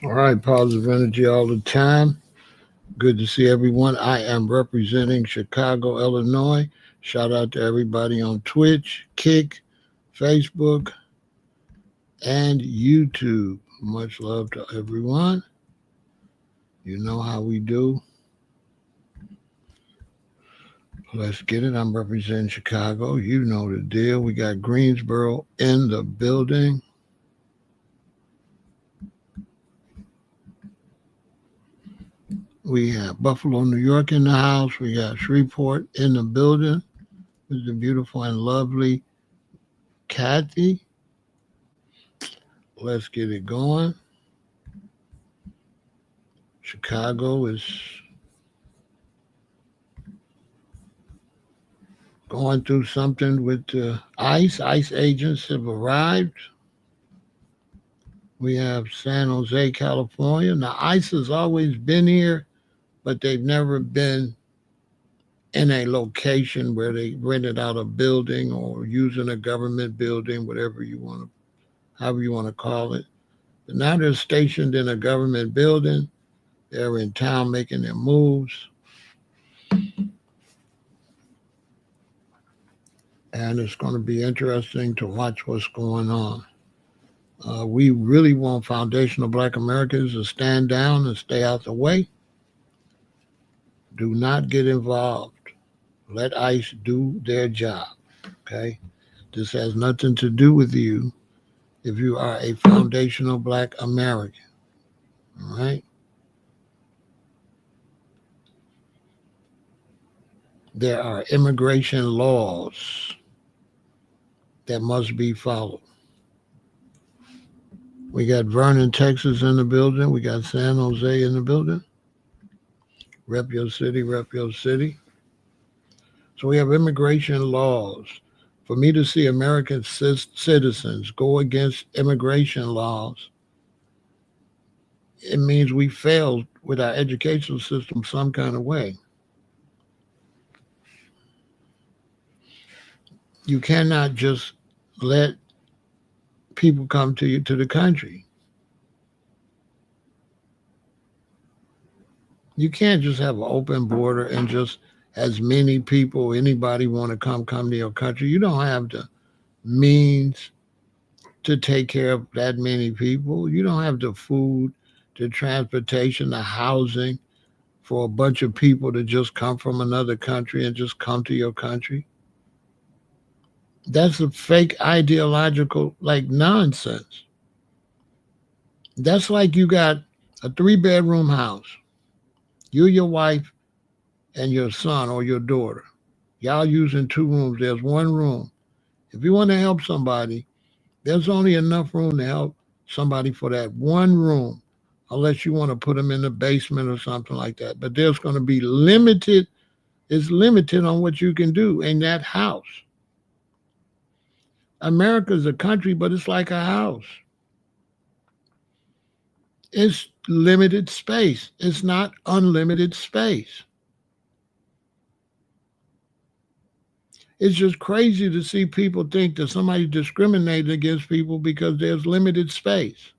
All right, positive energy all the time. Good to see everyone. I am representing Chicago, Illinois. Shout out to everybody on Twitch, Kick, Facebook, and YouTube. Much love to everyone. You know how we do. Let's get it. I'm representing Chicago. You know the deal. We got Greensboro in the building. We have Buffalo, New York in the house. We got Shreveport in the building with the beautiful and lovely Kathy. Let's get it going. Chicago is going through something with ICE. ICE agents have arrived. We have San Jose, California. Now, ICE has always been here, but they've never been in a location where they rented out a building or using a government building, whatever you want to, however you want to call it. But now they're stationed in a government building. They're in town making their moves. And it's going to be interesting to watch what's going on. We really want foundational Black Americans to stand down and stay out the way. Do not get involved. Let ICE do their job. Okay? This has nothing to do with you if you are a foundational Black American. All right? There are immigration laws that must be followed. We got Vernon, Texas in the building. We got San Jose in the building. Rep your city, rep your city. So we have immigration laws. For me to see American citizens go against immigration laws, it means we failed with our educational system some kind of way. You cannot just let people come to you to the country. You can't just have an open border and just as many people, anybody want to come to your country. You don't have the means to take care of that many people. You don't have the food, the transportation, the housing for a bunch of people to just come from another country and just come to your country. That's a fake ideological like nonsense. That's like you got a 3-bedroom house. You, your wife, and your son or your daughter. Y'all using 2 rooms. There's 1 room. If you want to help somebody, there's only enough room to help somebody for that 1 room, unless you want to put them in the basement or something like that. But there's going to be limited, it's limited on what you can do in that house. America's a country, but it's like a house. It's limited space. It's not unlimited space. It's just crazy to see people think that somebody discriminated against people because there's limited space.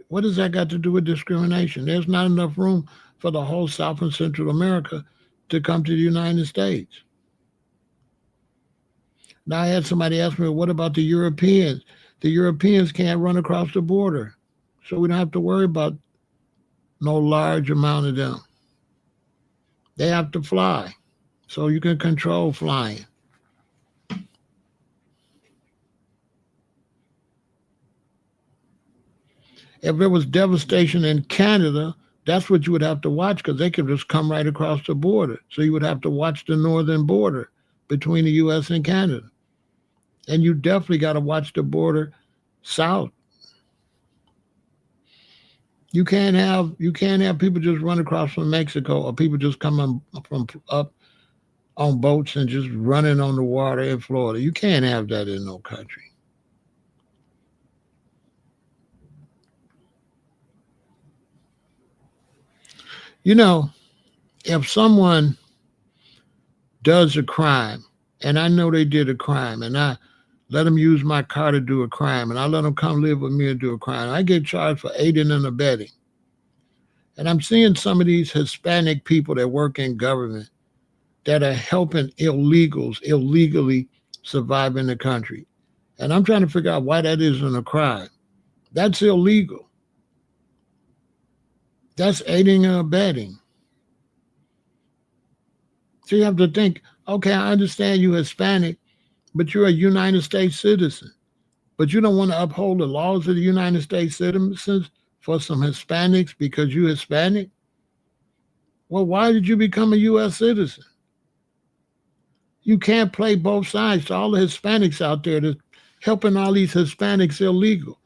What does that got to do with discrimination? There's not enough room for the whole South and Central America to come to the United States. Now, I had somebody ask me, what about the Europeans? The Europeans can't run across the border, so we don't have to worry about no large amount of them. They have to fly, so you can control flying. If there was devastation in Canada, that's what you would have to watch because they could just come right across the border. So you would have to watch the northern border between the U.S. and Canada. And you definitely got to watch the border south. You can't have people just run across from Mexico or people just coming from up on boats and just running on the water in Florida. You can't have that in no country. You know, if someone does a crime, and I know they did a crime, and let them use my car to do a crime, and I let them come live with me and do a crime. I get charged for aiding and abetting. And I'm seeing some of these Hispanic people that work in government that are helping illegals illegally survive in the country. And I'm trying to figure out why that isn't a crime. That's illegal. That's aiding and abetting. So you have to think, okay, I understand you Hispanic, but you're a United States citizen. But you don't want to uphold the laws of the United States citizens for some Hispanics because you're Hispanic? Well, why did you become a U.S. citizen? You can't play both sides. To all the Hispanics out there that's helping all these Hispanics illegal.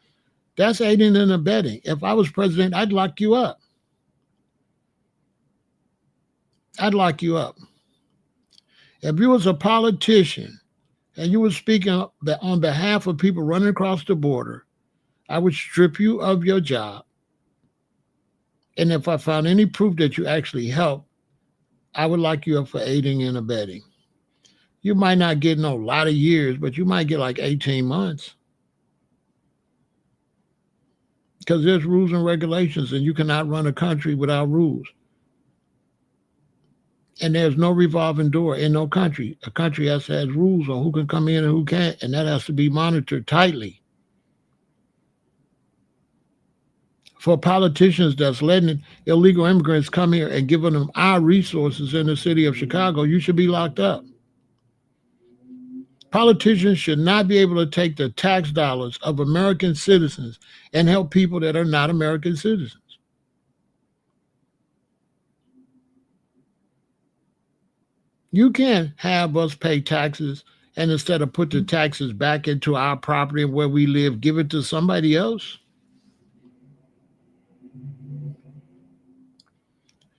That's aiding and abetting. If I was president, I'd lock you up. I'd lock you up. If you was a politician and you were speaking on behalf of people running across the border, I would strip you of your job. And if I found any proof that you actually helped, I would lock you up for aiding and abetting. You might not get no lot of years, but you might get like 18 months. Because there's rules and regulations, and you cannot run a country without rules. And there's no revolving door in no country. A country has to have rules on who can come in and who can't, and that has to be monitored tightly. For politicians that's letting illegal immigrants come here and giving them our resources in the city of Chicago, you should be locked up. Politicians should not be able to take the tax dollars of American citizens and help people that are not American citizens. You can't have us pay taxes and instead of put the taxes back into our property and where we live, give it to somebody else.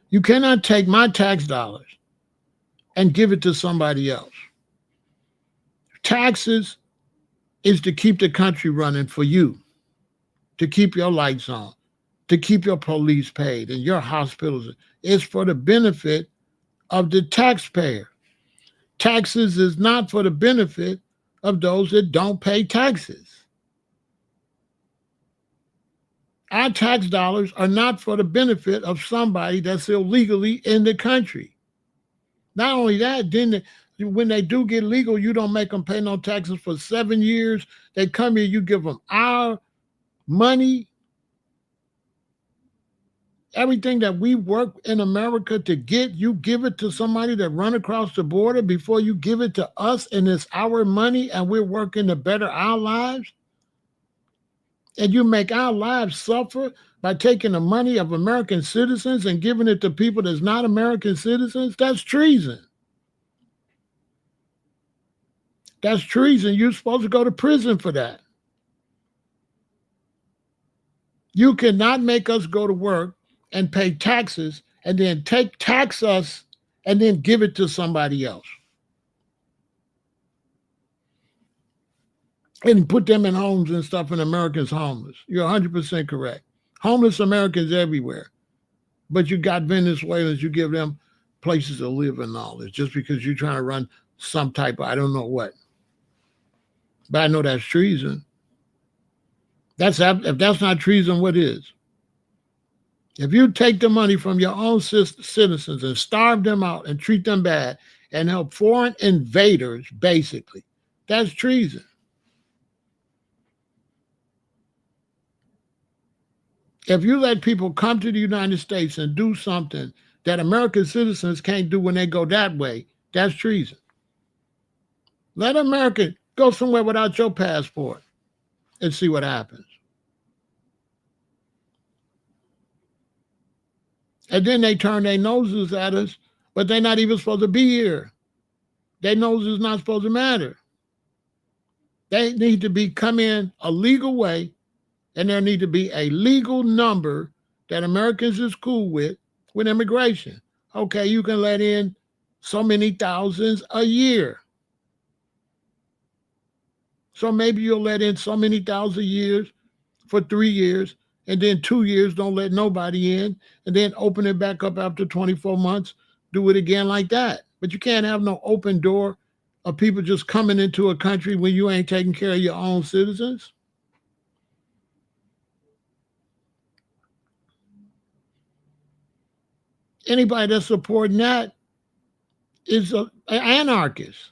You cannot take my tax dollars and give it to somebody else. Taxes is to keep the country running for you, to keep your lights on, to keep your police paid and your hospitals. It's for the benefit of the taxpayer. Taxes is not for the benefit of those that don't pay taxes. Our tax dollars are not for the benefit of somebody that's illegally in the country. Not only that, then when they do get legal, you don't make them pay no taxes for 7 years. They come here, you give them our money. Everything that we work in America to get, you give it to somebody that run across the border before you give it to us, and it's our money, and we're working to better our lives. And you make our lives suffer by taking the money of American citizens and giving it to people that's not American citizens. That's treason. That's treason. You're supposed to go to prison for that. You cannot make us go to work and pay taxes and then tax us and then give it to somebody else. And put them in homes and stuff, and Americans homeless. You're 100% correct. Homeless Americans everywhere. But you got Venezuelans, you give them places to live and all this just because you're trying to run some type of, I don't know what. But I know that's treason. If that's not treason, what is? If you take the money from your own citizens and starve them out and treat them bad and help foreign invaders, basically, that's treason. If you let people come to the United States and do something that American citizens can't do when they go that way, that's treason. Let America go somewhere without your passport and see what happens. And then they turn their noses at us, but they're not even supposed to be here. Their nose is not supposed to matter. They need to come in a legal way, and there need to be a legal number that Americans is cool with immigration. Okay, you can let in so many thousands a year. So maybe you'll let in so many thousand years for 3 years, and then 2 years don't let nobody in, and then open it back up after 24 months, do it again like that. But you can't have no open door of people just coming into a country when you ain't taking care of your own citizens? Anybody that's supporting that is an anarchist.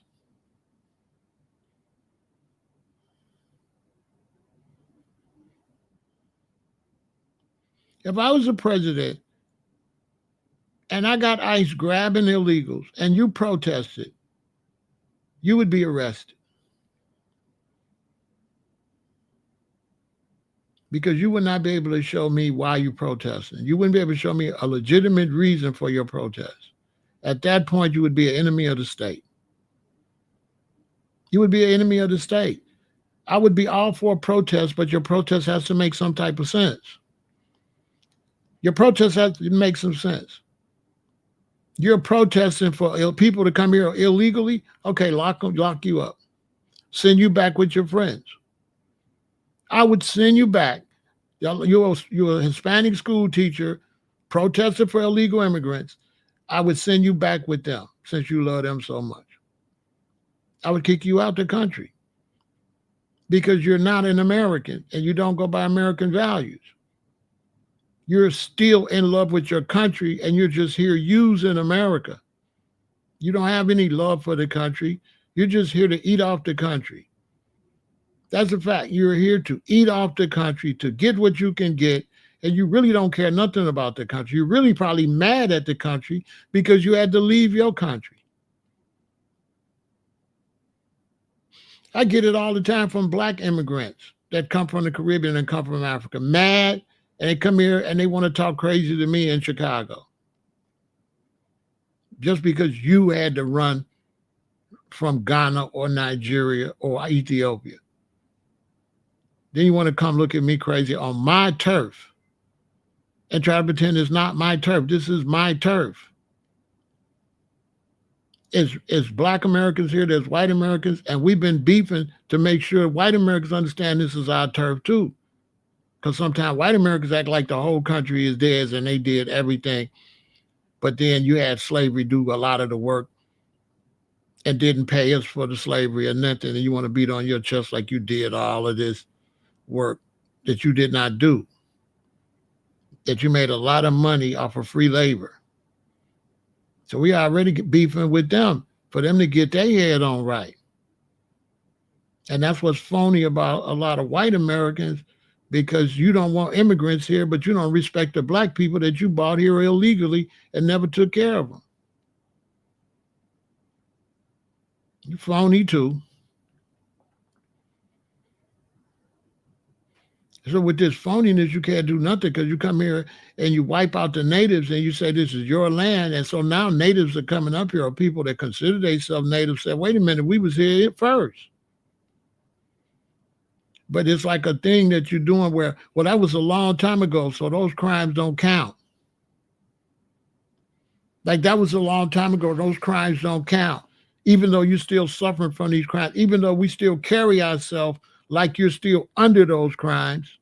If I was a president and I got ICE grabbing illegals and you protested, you would be arrested. Because you would not be able to show me why you protesting. You wouldn't be able to show me a legitimate reason for your protest. At that point, you would be an enemy of the state. You would be an enemy of the state. I would be all for protest, but your protest has to make some type of sense. Your protest has to make some sense. You're protesting for people to come here illegally? Okay, lock you up. Send you back with your friends. I would send you back. You're a Hispanic school teacher, protesting for illegal immigrants. I would send you back with them since you love them so much. I would kick you out the country because you're not an American and you don't go by American values. You're still in love with your country and you're just here using America. You don't have any love for the country. You're just here to eat off the country. That's a fact. You're here to eat off the country, to get what you can get, and you really don't care nothing about the country. You're really probably mad at the country because you had to leave your country. I get it all the time from black immigrants that come from the Caribbean and come from Africa, mad, and they come here and they want to talk crazy to me in Chicago. Just because you had to run from Ghana or Nigeria or Ethiopia. Then you want to come look at me crazy on my turf and try to pretend it's not my turf. This is my turf. It's black Americans here, there's white Americans, and we've been beefing to make sure white Americans understand this is our turf too. Because sometimes white Americans act like the whole country is theirs and they did everything. But then you had slavery do a lot of the work and didn't pay us for the slavery or nothing. And you want to beat on your chest like you did all of this work that you did not do, that you made a lot of money off of free labor. So we already beefing with them for them to get their head on right. And that's what's phony about a lot of white Americans, because you don't want immigrants here, but you don't respect the black people that you brought here illegally and never took care of them. You phony too. So with this phoniness, you can't do nothing because you come here and you wipe out the natives and you say this is your land. And so now natives are coming up here, or people that consider themselves natives say, wait a minute, we was here first. But it's like a thing that you're doing where, well, that was a long time ago, so those crimes don't count. Like that was a long time ago, those crimes don't count. Even though you're still suffering from these crimes, even though we still carry ourselves like you're still under those crimes,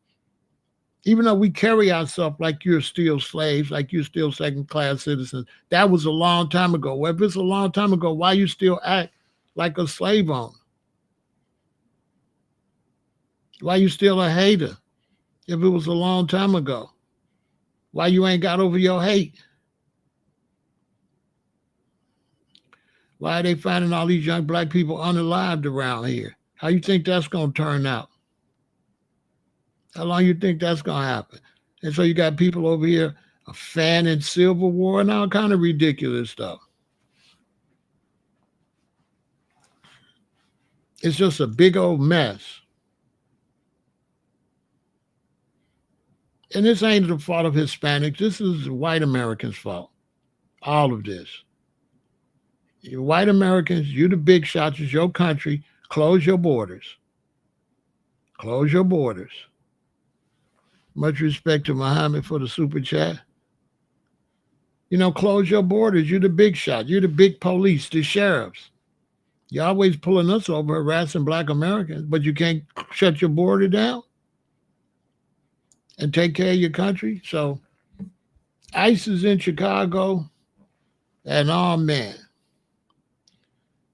even though we carry ourselves like you're still slaves, like you're still second-class citizens, that was a long time ago. Well, if it's a long time ago, why you still act like a slave owner? Why you still a hater if it was a long time ago? Why you ain't got over your hate? Why are they finding all these young black people unalived around here? How you think that's going to turn out? How long you think that's going to happen? And so you got people over here fanning Civil War and all kind of ridiculous stuff. It's just a big old mess. And this ain't the fault of Hispanics. This is white Americans' fault. All of this. You white Americans, you the big shots, it's your country. Close your borders. Close your borders. Much respect to Muhammad for the super chat. You know, close your borders. You're the big shot. You're the big police, the sheriffs. You're always pulling us over, harassing black Americans, but you can't shut your border down and take care of your country. So ICE is in Chicago, and oh man,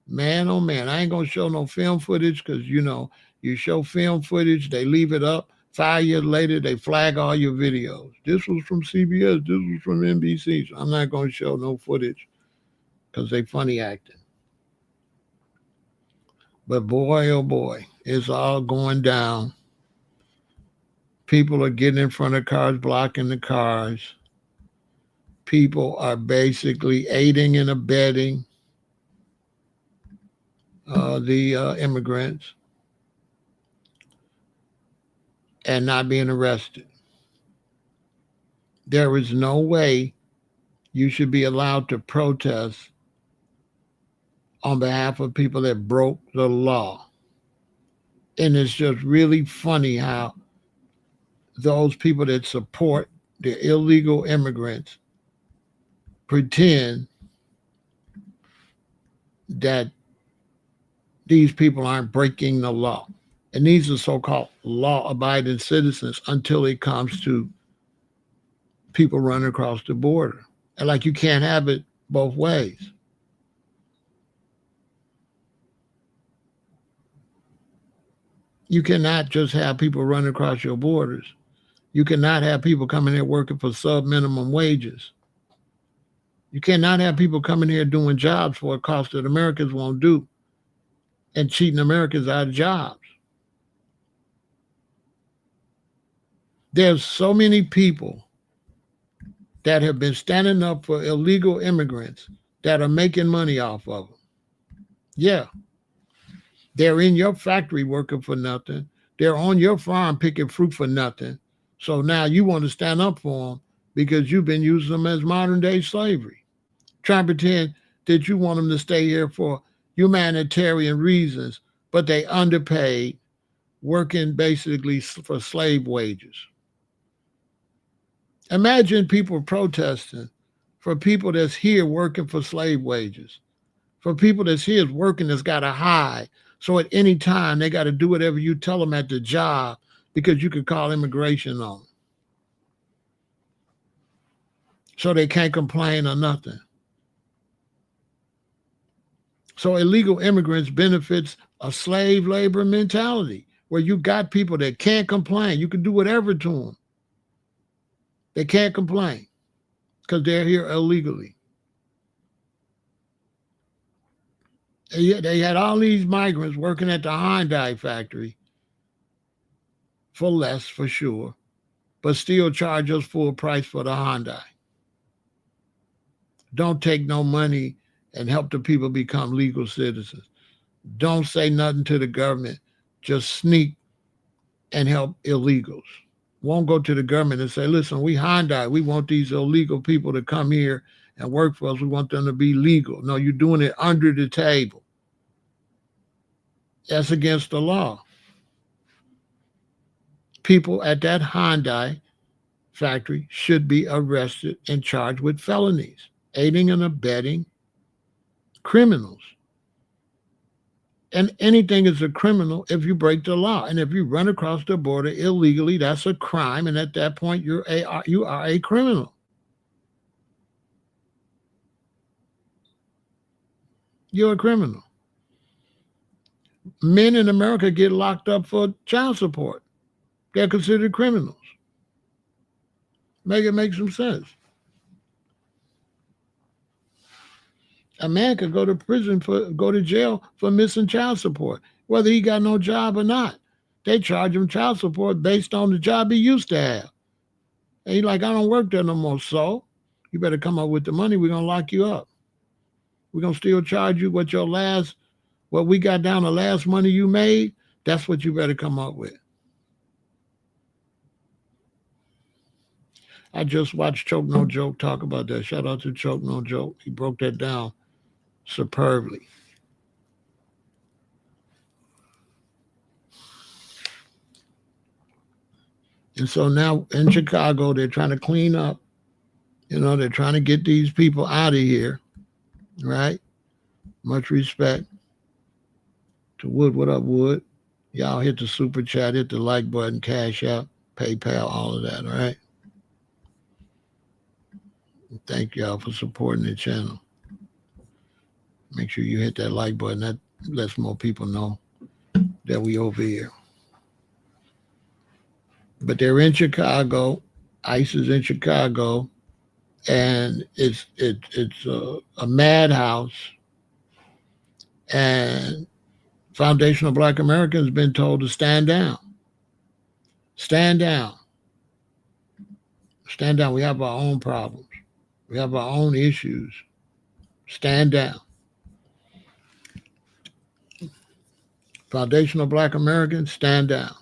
Man, oh man, I ain't gonna show no film footage because you show film footage, they leave it up. 5 years later, they flag all your videos. This was from CBS, this was from NBC. So I'm not gonna show no footage because they funny acting. But boy, oh boy, it's all going down. People are getting in front of cars, blocking the cars. People are basically aiding and abetting the immigrants and not being arrested. There is no way you should be allowed to protest on behalf of people that broke the law. And it's just really funny how those people that support the illegal immigrants pretend that these people aren't breaking the law. And these are so-called law-abiding citizens until it comes to people running across the border. And like you can't have it both ways. You cannot just have people running across your borders. You cannot have people coming here working for sub-minimum wages. You cannot have people coming here doing jobs for a cost that Americans won't do and cheating Americans out of jobs. There's so many people that have been standing up for illegal immigrants that are making money off of them. Yeah. They're in your factory working for nothing. They're on your farm picking fruit for nothing. So now you want to stand up for them because you've been using them as modern day slavery. Try to pretend that you want them to stay here for humanitarian reasons, but they underpaid, working basically for slave wages. Imagine people protesting for people that's here working for slave wages, for people that's here working that's got to hide. So at any time, they got to do whatever you tell them at the job because you could call immigration on them. So they can't complain or nothing. So illegal immigrants benefits a slave labor mentality where you got people that can't complain. You can do whatever to them. They can't complain because they're here illegally. They had all these migrants working at the Hyundai factory for less, for sure, but still charge us full price for the Hyundai. Don't take no money and help the people become legal citizens. Don't say nothing to the government. Just sneak and help illegals. Won't go to the government and say, listen, we Hyundai, we want these illegal people to come here and work for us. We want them to be legal. No, you're doing it under the table. That's against the law. People at that Hyundai factory should be arrested and charged with felonies, aiding and abetting criminals. And anything is a criminal if you break the law. And if you run across the border illegally, that's a crime. And at that point, you are a criminal. You're a criminal. Men in America get locked up for child support. They're considered criminals. Make it make some sense. A man could go to jail for missing child support, whether he got no job or not. They charge him child support based on the job he used to have. And he's like, I don't work there no more. So you better come up with the money. We're gonna lock you up. We're gonna still charge you what we got down the last money you made. That's what you better come up with. I just watched Choke No Joke talk about that. Shout out to Choke No Joke. He broke that down superbly. And so now in Chicago, they're trying to clean up. They're trying to get these people out of here, right? Much respect to Wood. What up, Wood? Y'all hit the super chat, hit the like button, Cash App, PayPal, all of that, all right? Thank y'all for supporting the channel. Make sure you hit that like button. That lets more people know that we over here. But they're in Chicago. ICE is in Chicago, and it's a madhouse. And Foundational Black Americans been told to stand down. Stand down. Stand down. We have our own problems. We have our own issues. Stand down. Foundational Black Americans, stand down.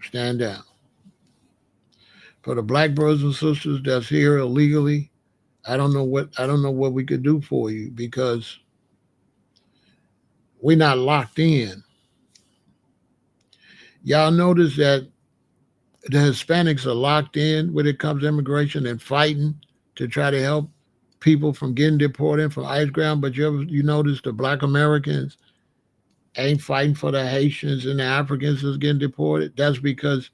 Stand down. For the black brothers and sisters that's here illegally, I don't know what we could do for you because we're not locked in. Y'all notice that the Hispanics are locked in when it comes to immigration and fighting to try to help people from getting deported from ICE ground, but you notice the black Americans ain't fighting for the Haitians and the Africans that's getting deported. That's because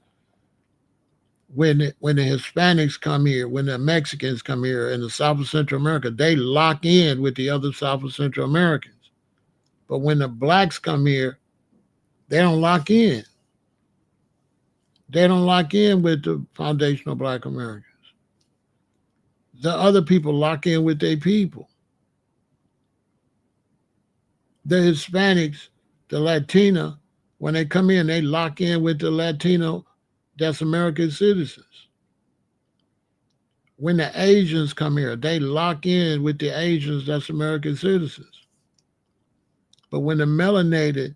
when the Hispanics come here, when the Mexicans come here in the South and Central America, they lock in with the other South and Central Americans. But when the blacks come here, they don't lock in. They don't lock in with the foundational Black Americans. The other people lock in with their people. The Hispanics, the Latina, when they come in, they lock in with the Latino that's American citizens. When the Asians come here, they lock in with the Asians that's American citizens. But when the melanated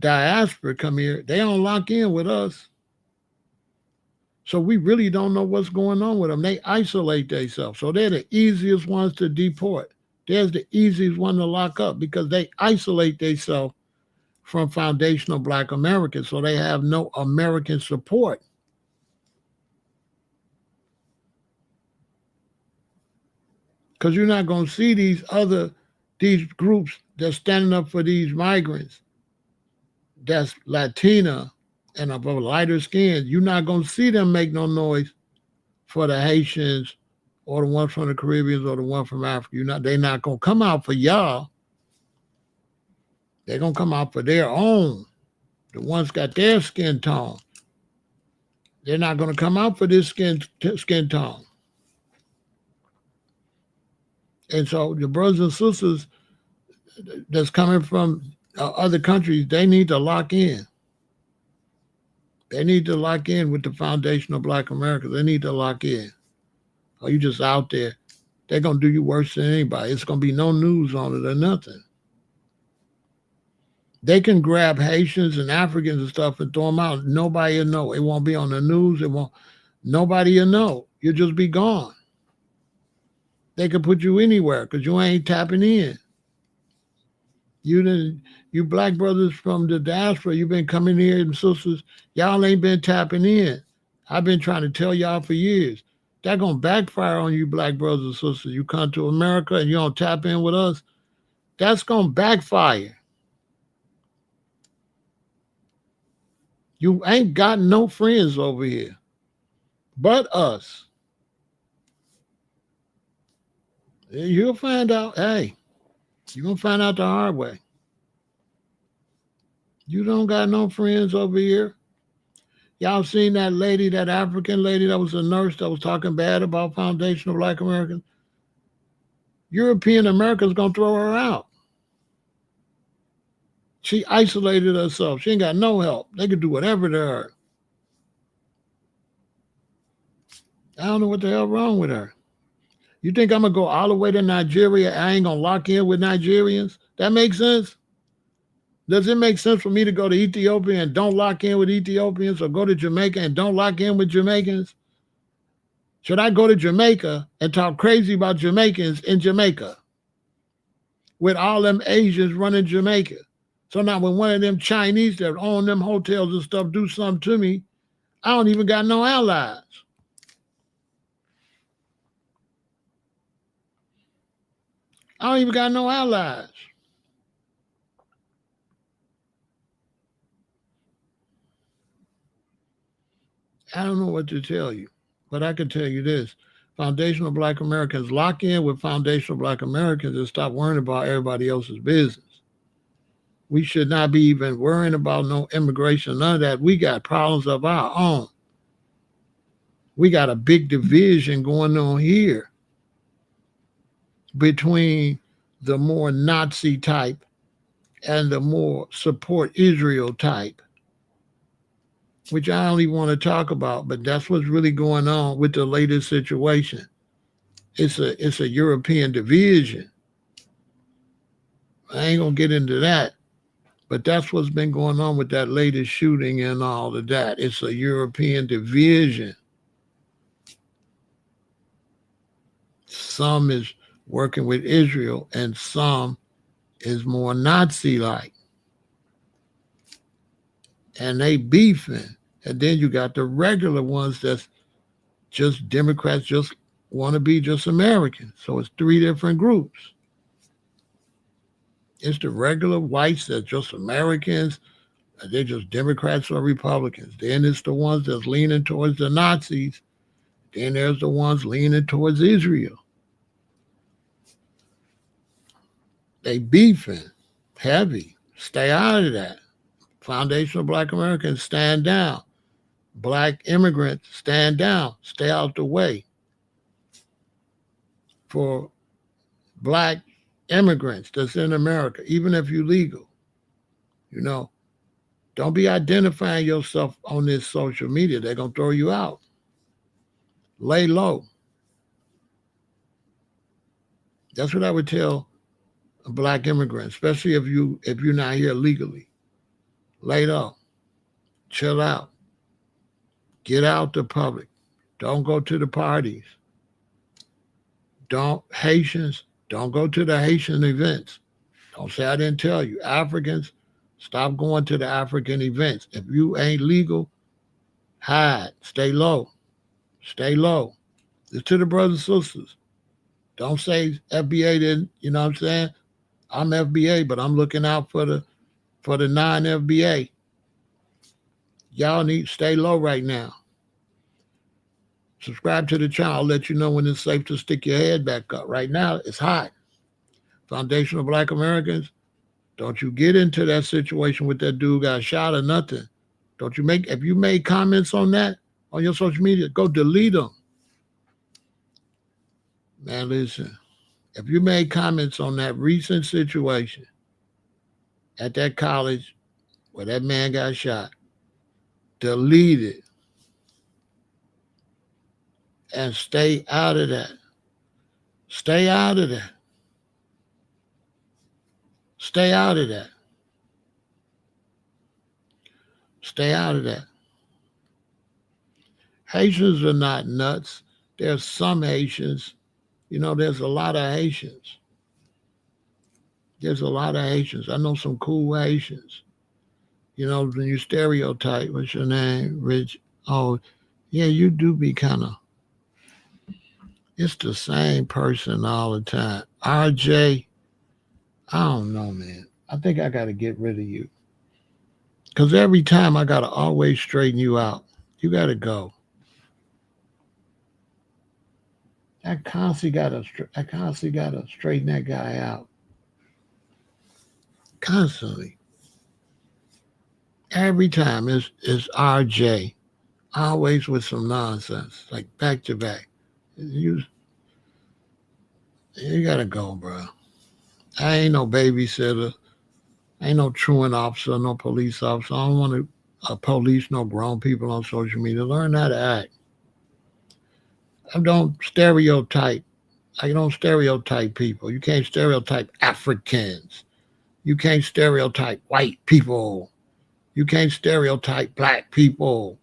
diaspora come here, they don't lock in with us. So we really don't know what's going on with them. They isolate themselves. So they're the easiest ones to deport. They're the easiest one to lock up because they isolate themselves from foundational Black Americans. So they have no American support. Because you're not going to see these groups that's standing up for these migrants that's Latina and of a lighter skin. You're not going to see them make no noise for the Haitians or the ones from the Caribbean or the one from Africa. They're not going to come out for y'all. They're going to come out for their own. The ones got their skin tone. They're not going to come out for this skin tone. And so the brothers and sisters that's coming from other countries, they need to lock in. They need to lock in with the foundational Black America. They need to lock in. Or you just out there. They're going to do you worse than anybody. It's going to be no news on it or nothing. They can grab Haitians and Africans and stuff and throw them out. Nobody will know. It won't be on the news. Nobody will know. You'll just be gone. They can put you anywhere because you ain't tapping in. You black brothers from the diaspora, you've been coming here and sisters, y'all ain't been tapping in. I've been trying to tell y'all for years. That's going to backfire on you black brothers and sisters. You come to America and you don't tap in with us. That's going to backfire. You ain't got no friends over here but us. You'll find out, hey, you're going to find out the hard way. You don't got no friends over here. Y'all seen that lady, that African lady that was a nurse that was talking bad about foundational Black Americans? European America's going to throw her out. She isolated herself. She ain't got no help. They could do whatever to her. I don't know what the hell wrong with her. You think I'm going to go all the way to Nigeria? I ain't going to lock in with Nigerians? That makes sense? Does it make sense for me to go to Ethiopia and don't lock in with Ethiopians, or go to Jamaica and don't lock in with Jamaicans? Should I go to Jamaica and talk crazy about Jamaicans in Jamaica with all them Asians running Jamaica? So now when one of them Chinese that own them hotels and stuff do something to me, I don't even got no allies. I don't even got no allies. I don't know what to tell you, but I can tell you this. Foundational Black Americans, lock in with foundational Black Americans and stop worrying about everybody else's business. We should not be even worrying about no immigration, none of that. We got problems of our own. We got a big division going on here between the more Nazi type and the more support Israel type, which I don't even want to talk about, but that's what's really going on with the latest situation. It's a European division. I ain't gonna get into that, but that's what's been going on with that latest shooting and all of that. It's a European division. Some is working with Israel and some is more Nazi-like. And they beefing. And then you got the regular ones that's just Democrats, just want to be just Americans. So it's three different groups. It's the regular whites that's just Americans, and they're just Democrats or Republicans. Then it's the ones that's leaning towards the Nazis. Then there's the ones leaning towards Israel. They beefing heavy. Stay out of that. Foundational Black Americans, stand down. Black immigrants, stand down. Stay out the way. For Black immigrants that's in America, even if you're legal, don't be identifying yourself on this social media. They're going to throw you out. Lay low. That's what I would tell a Black immigrant, especially if you're not here legally. Lay low. Chill out. Get out the public. Don't go to the parties. Haitians, don't go to the Haitian events. Don't say I didn't tell you. Africans, stop going to the African events. If you ain't legal, hide. Stay low. Stay low. It's to the brothers and sisters. Don't say FBA didn't, you know what I'm saying? I'm FBA, but I'm looking out for the non-FBA. Y'all need to stay low right now. Subscribe to the channel. I'll let you know when it's safe to stick your head back up. Right now, it's hot. Foundational Black Americans, don't you get into that situation with that dude got shot or nothing. If you made comments on that on your social media, go delete them. Man, listen, if you made comments on that recent situation at that college where that man got shot, delete it and stay out of that. Stay out of that. Stay out of that. Stay out of that. Haitians are not nuts. There's some Haitians. There's a lot of Haitians. There's a lot of Haitians. I know some cool Haitians. When you stereotype, what's your name? Rich. Oh, yeah, you do be kind of. It's the same person all the time. RJ, I don't know, man. I think I got to get rid of you. Because every time I got to always straighten you out. You got to go. I constantly got to straighten that guy out. Constantly. Every time it's RJ. Always with some nonsense. Like back to back. You gotta go, bro. I ain't no babysitter. I ain't no truant officer, no police officer. I don't want to police no grown people on social media. Learn how to act. I don't stereotype. People. You can't stereotype Africans. You can't stereotype white people. You can't stereotype Black people.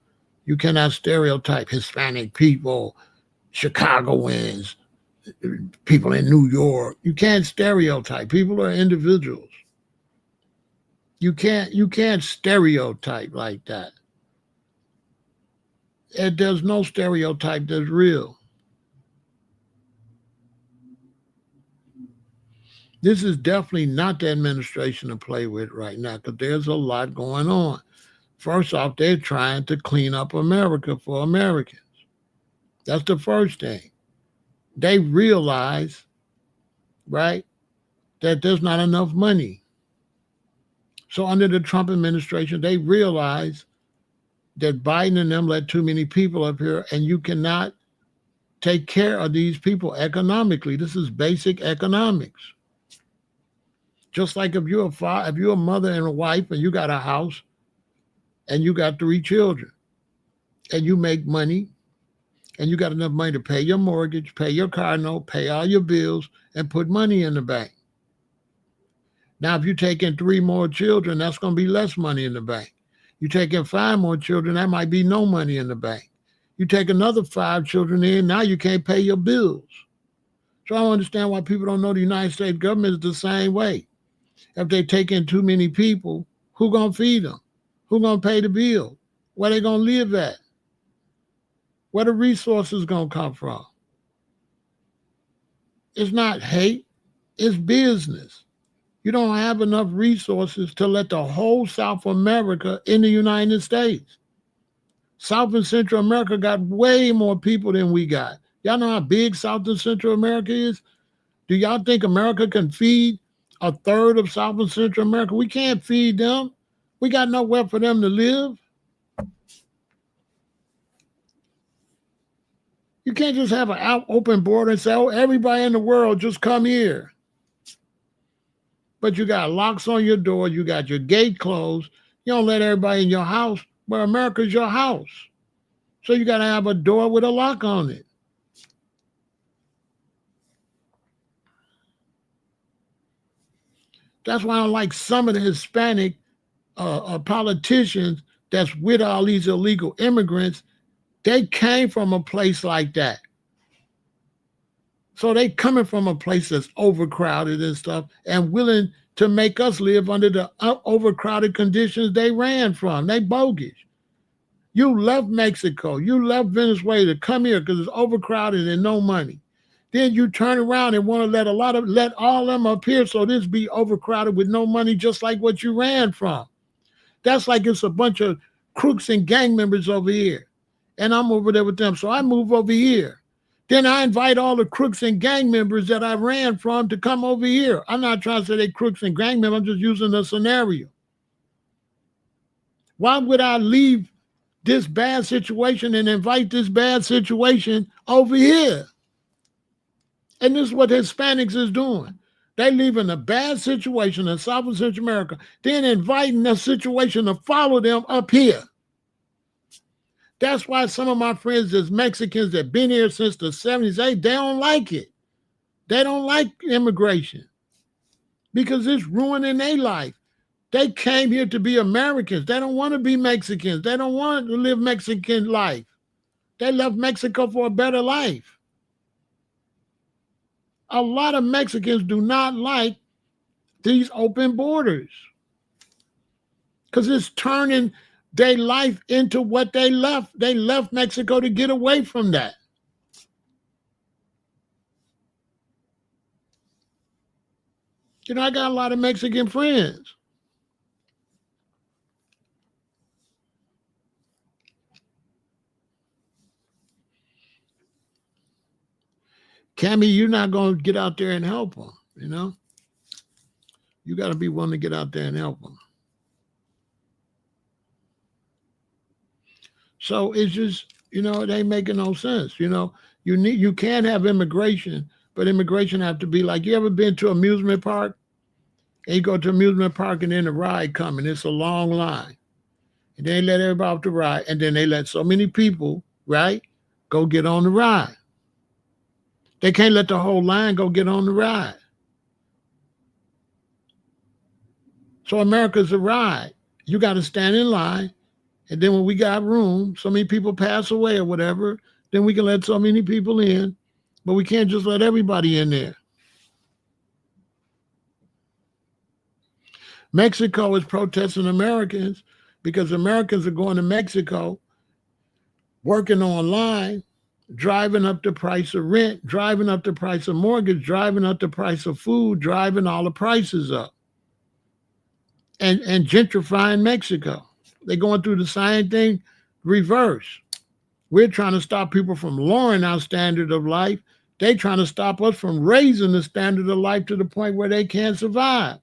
You cannot stereotype Hispanic people, Chicagoans, people in New York. You can't stereotype. People are individuals. You can't stereotype like that. And there's no stereotype that's real. This is definitely not the administration to play with right now because there's a lot going on. First off, they're trying to clean up America for Americans. That's the first thing. They realize, right, that there's not enough money. So under the Trump administration, they realize that Biden and them let too many people up here, and you cannot take care of these people economically. This is basic economics. Just like if you're a mother and a wife and you got a house and you got 3 children and you make money and you got enough money to pay your mortgage, pay your car note, pay all your bills, and put money in the bank. Now, if you take in 3 more children, that's going to be less money in the bank. You take in 5 more children, that might be no money in the bank. You take another 5 children in, now you can't pay your bills. So I don't understand why people don't know the United States government is the same way. If they take in too many people, who going to feed them? Who going to pay the bill? Where they going to live at? Where the resources going to come from? It's not hate, it's business. You don't have enough resources to let the whole South America in the United States. South and Central America got way more people than we got. Y'all know how big South and Central America is? Do y'all think America can feed a third of South and Central America? We can't feed them. We got nowhere for them to live. You can't just have an open border and say, oh, everybody in the world just come here. But you got locks on your door. You got your gate closed. You don't let everybody in your house, but America's your house. So you got to have a door with a lock on it. That's why I don't like some of the Hispanic politicians that's with all these illegal immigrants. They came from a place like that. So they coming from a place that's overcrowded and stuff and willing to make us live under the overcrowded conditions they ran from. They bogus. You left Mexico. You left Venezuela to come here because it's overcrowded and no money. Then you turn around and want to let all them up here so this be overcrowded with no money, just like what you ran from. That's like it's a bunch of crooks and gang members over here. And I'm over there with them. So I move over here. Then I invite all the crooks and gang members that I ran from to come over here. I'm not trying to say they crooks and gang members. I'm just using the scenario. Why would I leave this bad situation and invite this bad situation over here? And this is what Hispanics is doing. They leaving a bad situation in South and Central America, then inviting the situation to follow them up here. That's why some of my friends that's Mexicans that been here since the 70s, they don't like it. They don't like immigration because it's ruining their life. They came here to be Americans. They don't want to be Mexicans. They don't want to live Mexican life. They left Mexico for a better life. A lot of Mexicans do not like these open borders because it's turning their life into what they left. They left Mexico to get away from that. You know, I got a lot of Mexican friends. Cammy, you're not going to get out there and help them, you know? You got to be willing to get out there and help them. So it's just, you know, it ain't making no sense. You know, you can have immigration, but immigration have to be like, you ever been to an amusement park? And you go to an amusement park and then the ride coming. It's a long line. And they let everybody off the ride. And then they let so many people, right, go get on the ride. They can't let the whole line go get on the ride. So America's a ride. You got to stand in line. And then when we got room, so many people pass away or whatever, then we can let so many people in. But we can't just let everybody in there. Mexico is protesting Americans because Americans are going to Mexico, working online, driving up the price of rent, driving up the price of mortgage, driving up the price of food, driving all the prices up, and gentrifying Mexico. They're going through the same thing, reverse. We're trying to stop people from lowering our standard of life. They're trying to stop us from raising the standard of life to the point where they can't survive.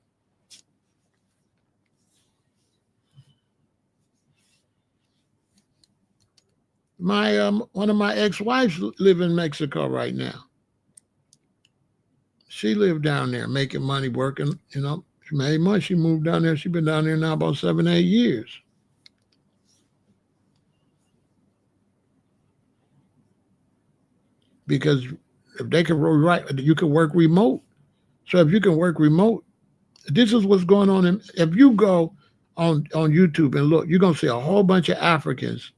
My one of my ex-wives live in Mexico right now. She lived down there making money, working, you know. She made money. She moved down there. She's been down there now about 7, 8 years. Because if they can you can work remote. So if you can work remote, this is what's going on. If you go on YouTube and look, you're gonna see a whole bunch of Africans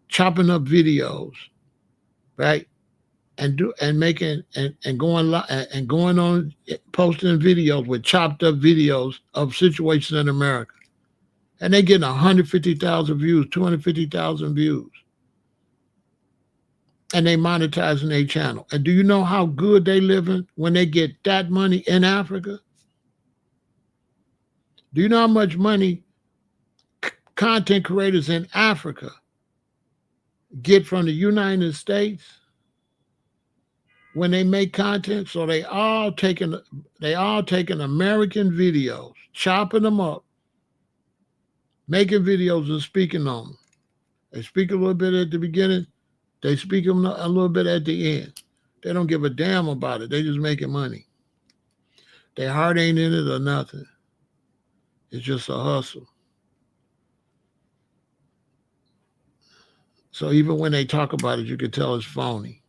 chopping up videos, right? And making and going on posting videos with chopped up videos of situations in America. And they getting 150,000 views, 250,000 views. And they monetizing their channel. And do you know how good they living when they get that money in Africa? Do you know how much money content creators in Africa get from the United States when they make content? So they all taking American videos, chopping them up, making videos and speaking on them. They speak a little bit at the beginning. They speak them a little bit at the end. They don't give a damn about it. They just making money. Their heart ain't in it or nothing. It's just a hustle. So even when they talk about it, you can tell it's phony.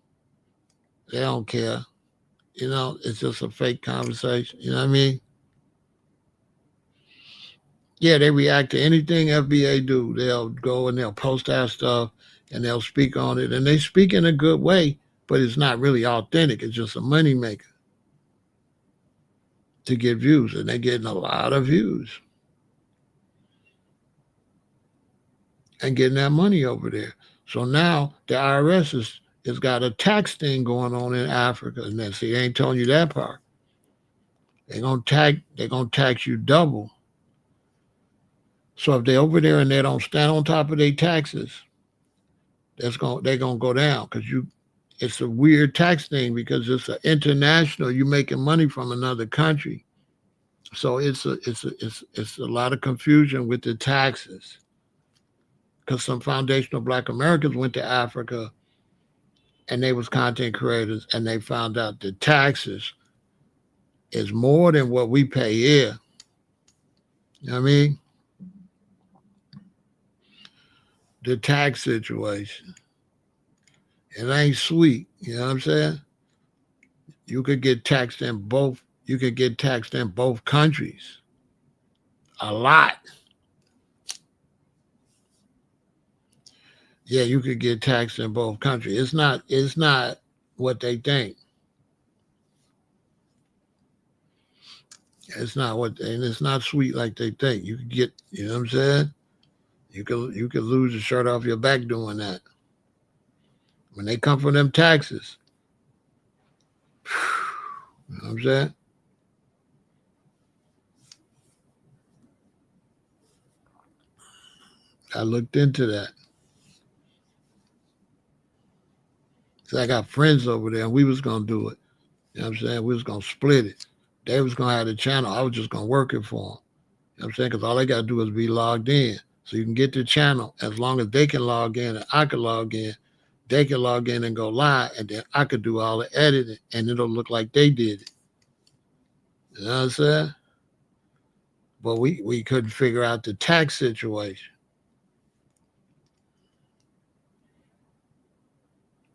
They don't care. You know, it's just a fake conversation. You know what I mean? Yeah, they react to anything FBA do. They'll go and they'll post that stuff and they'll speak on it. And they speak in a good way, but it's not really authentic. It's just a moneymaker to get views. And they're getting a lot of views. And getting that money over there. So now the IRS has got a tax thing going on in Africa. And then see, they ain't telling you that part. They're gonna tax you double. So if they're over there and they don't stand on top of their taxes, they're gonna go down because it's a weird tax thing because it's an international. You're making money from another country, so it's a lot of confusion with the taxes. Because some foundational Black Americans went to Africa and they was content creators and they found out the taxes is more than what we pay here. You know what I mean? The tax situation. It ain't sweet. You know what I'm saying? You could get taxed in both countries. A lot. Yeah, you could get taxed in both countries. It's not what they think. It's not sweet like they think. You could get, you know what I'm saying? You could lose the shirt off your back doing that. When they come from them taxes. You know what I'm saying? I looked into that. So I got friends over there and we was gonna do it. You know what I'm saying? We was gonna split it. They was gonna have the channel. I was just gonna work it for them. You know what I'm saying? Because all they gotta do is be logged in. So you can get the channel as long as they can log in and I can log in. They can log in and go live, and then I could do all the editing, and it'll look like they did it. You know what I'm saying? But we couldn't figure out the tax situation.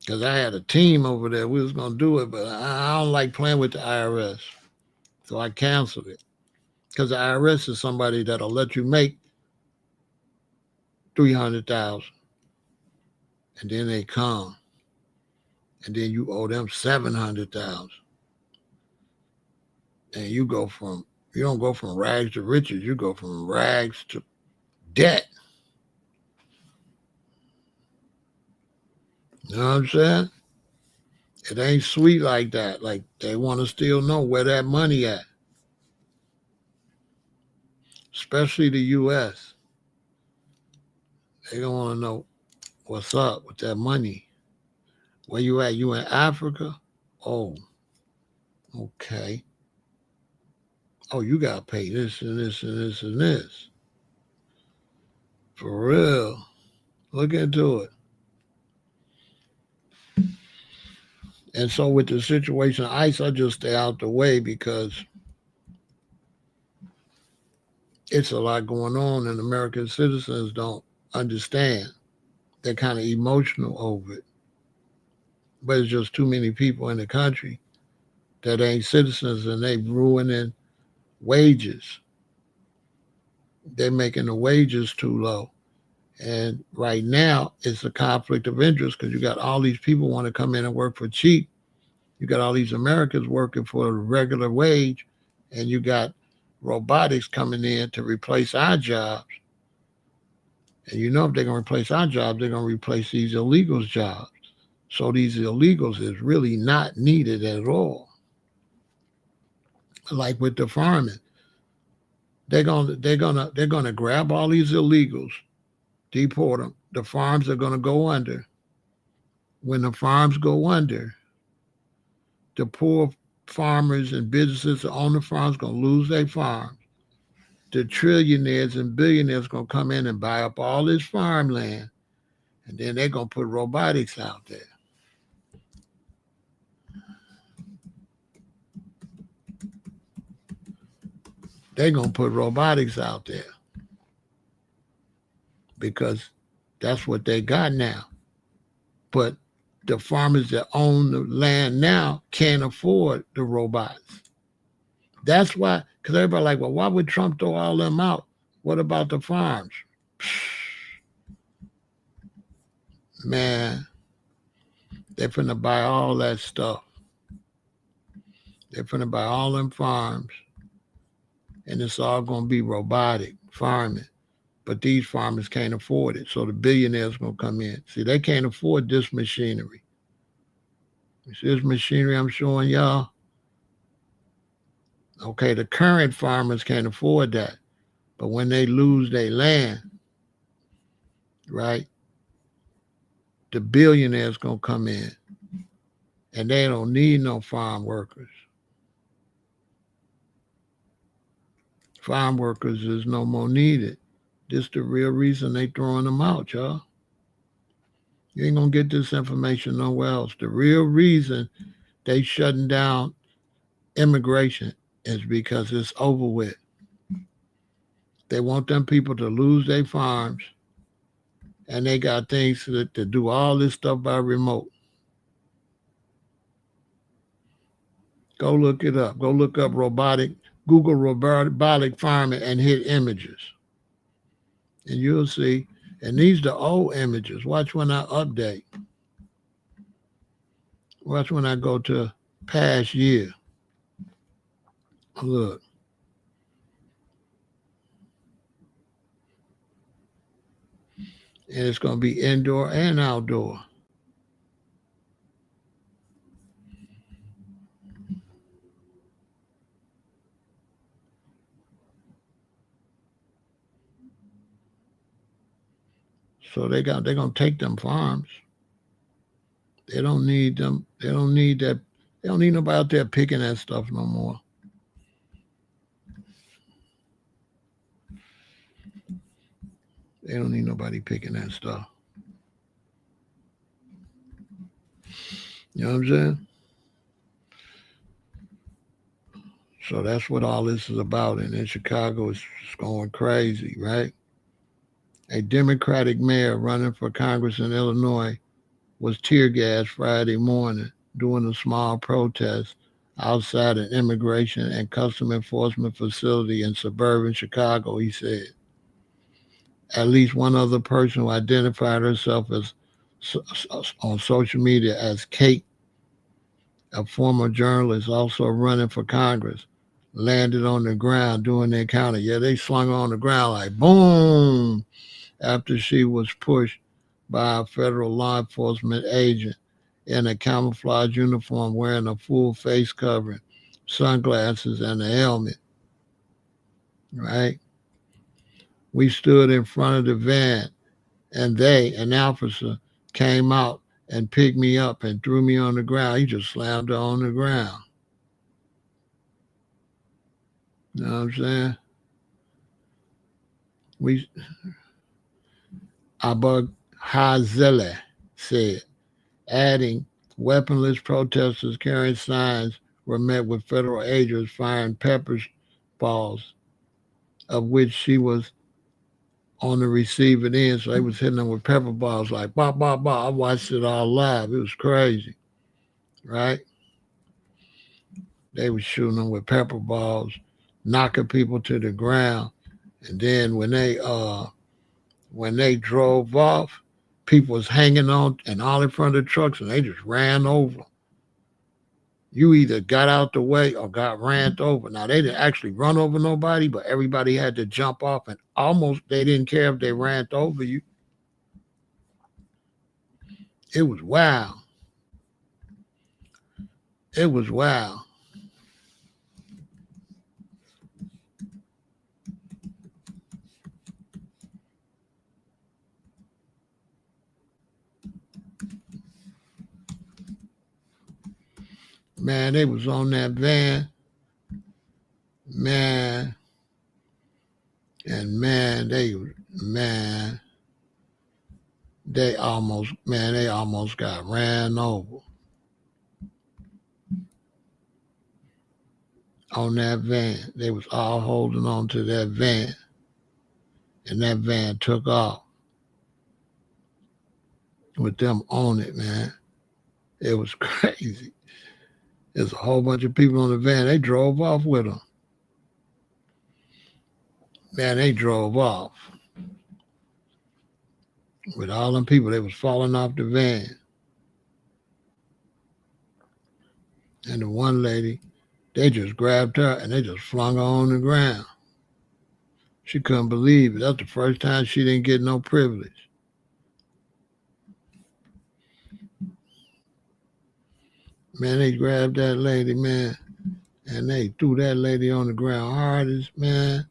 Because I had a team over there. We was going to do it, but I don't like playing with the IRS. So I canceled it. Because the IRS is somebody that'll let you make $300,000. And then they come. And then you owe them $700,000. And you don't go from rags to riches. You go from rags to debt. You know what I'm saying? It ain't sweet like that. Like they want to still know where that money at. Especially the U.S. They don't want to know what's up with that money. Where you at? You in Africa? Oh, okay. Oh, you got to pay this and this and this and this. For real. Look into it. And so with the situation of ICE, I just stay out the way because it's a lot going on and American citizens don't understand. They're kind of emotional over it. But it's just too many people in the country that ain't citizens and they ruining wages. They're making the wages too low. And right now, it's a conflict of interest because you got all these people want to come in and work for cheap. You got all these Americans working for a regular wage, and you got robotics coming in to replace our jobs. And you know if they're going to replace our jobs, they're going to replace these illegals' jobs. So these illegals is really not needed at all. Like with the farming, they're gonna grab all these illegals, deport them. The farms are gonna go under. When the farms go under, the poor farmers and businesses that own the farms gonna lose their farms. The trillionaires and billionaires gonna come in and buy up all this farmland, and then they're gonna put robotics out there. They're gonna put robotics out there because that's what they got now. But the farmers that own the land now can't afford the robots. That's why, because everybody like, well, why would Trump throw all them out? What about the farms? Man, they're finna buy all that stuff. They're finna buy all them farms, and it's all gonna be robotic farming. But these farmers can't afford it, so the billionaires gonna come in. See, they can't afford this machinery. You see this machinery I'm showing y'all? Okay, the current farmers can't afford that. But when they lose their land, right, the billionaires gonna come in and they don't need no farm workers. Farm workers is no more needed. This the real reason they throwing them out, y'all. You ain't gonna get this information nowhere else. The real reason they shutting down immigration is because it's over with. They want them people to lose their farms, and they got things to do all this stuff by remote. Go look it up. Go look up Google robotic farming and hit images. And you'll see. And these are the old images. Watch when I update. Watch when I go to past year. Look. And it's going to be indoor and outdoor. So they're going to take them farms. They don't need them. They don't need that. They don't need nobody out there picking that stuff no more. They don't need nobody picking that stuff. You know what I'm saying? So that's what all this is about. And in Chicago, it's going crazy, right? A Democratic mayor running for Congress in Illinois was tear gassed Friday morning during a small protest outside an immigration and custom enforcement facility in suburban Chicago, he said. At least one other person who identified herself as on social media as Kate, a former journalist also running for Congress, landed on the ground during the encounter. Yeah, they slung her on the ground like boom after she was pushed by a federal law enforcement agent in a camouflage uniform wearing a full face covering, sunglasses, and a helmet. Right? We stood in front of the van and an officer, came out and picked me up and threw me on the ground. He just slammed her on the ground. You know what I'm saying? Abu Hazele said, adding, weaponless protesters carrying signs were met with federal agents firing pepper balls, of which she was on the receiving end. So they was hitting them with pepper balls like, bah, bah, bah. I watched it all live. It was crazy, right? They was shooting them with pepper balls, knocking people to the ground. And then when they drove off, people was hanging on and all in front of the trucks, and they just ran over. You either got out the way or got ran over. Now, they didn't actually run over nobody, but everybody had to jump off, and almost they didn't care if they ran over you. It was wild. It was wild. Man, they was on that van. Man. And they almost got ran over on that van. They was all holding on to that van, and that van took off with them on it, man. It was crazy. There's a whole bunch of people on the van. They drove off with them. Man, they drove off with all them people. They was falling off the van. And the one lady, they just grabbed her and they just flung her on the ground. She couldn't believe it. That's the first time she didn't get no privilege. Man, they grabbed that lady, man, and they threw that lady on the ground hardest, man.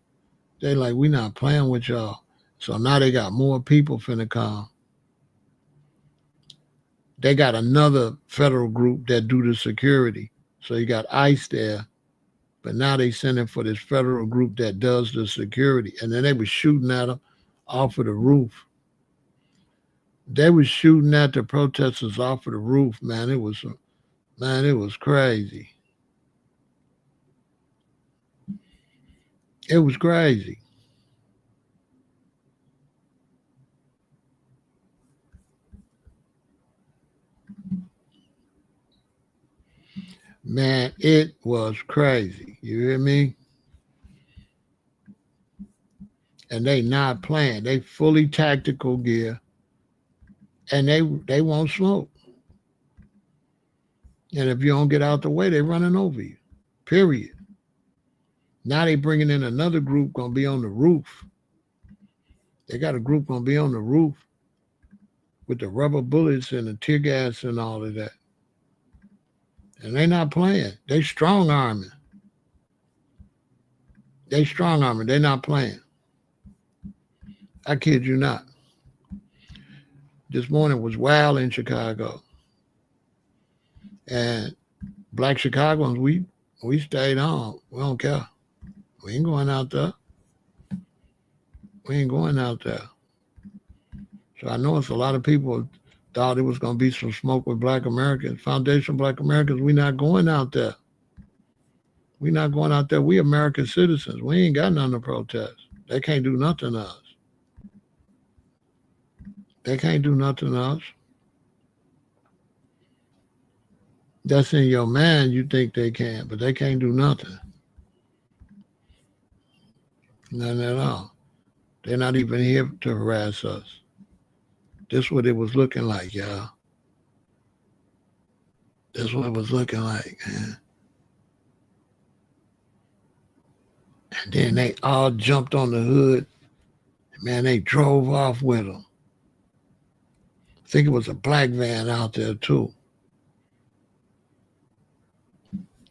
They like, we not playing with y'all. So now they got more people finna come. They got another federal group that do the security. So you got ICE there, but now they sending for this federal group that does the security. And then they was shooting at them off of the roof. They was shooting at the protesters off of the roof, man. It was crazy. It was crazy. Man, it was crazy. You hear me? And they not playing. They fully tactical gear. And they won't smoke. And if you don't get out the way, they running over you. Period. Now they bringing in another group going to be on the roof. They got a group going to be on the roof with the rubber bullets and the tear gas and all of that. And they not playing. They strong arming. They're not playing. I kid you not. This morning was wild in Chicago. And black Chicagoans, we stayed home. We don't care. We ain't going out there. So I know it's a lot of people thought it was going to be some smoke with black Americans. Foundation Black Americans, we not going out there. We not going out there. We American citizens. We ain't got nothing to protest. They can't do nothing to us. They can't do nothing to us. That's in your mind. You think they can, but they can't do nothing. Nothing at all. They're not even here to harass us. This is what it was looking like, y'all. This is what it was looking like, man. And then they all jumped on the hood. Man, they drove off with them. I think it was a black van out there, too.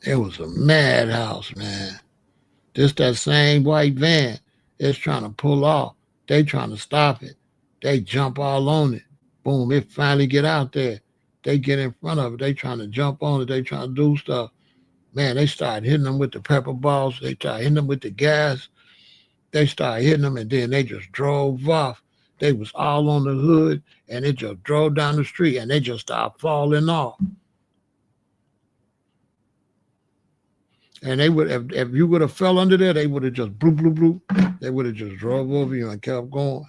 It was a madhouse, man. Just that same white van. It's trying to pull off. They trying to stop it. They jump all on it. Boom, it finally get out there. They get in front of it. They trying to jump on it. They trying to do stuff. Man, they started hitting them with the pepper balls. They started hitting them with the gas. They started hitting them, and then they just drove off. They was all on the hood, and it just drove down the street, and they just started falling off. And they would, if you would have fell under there, they would have just bloop, bloop, bloop. They would have just drove over you and kept going.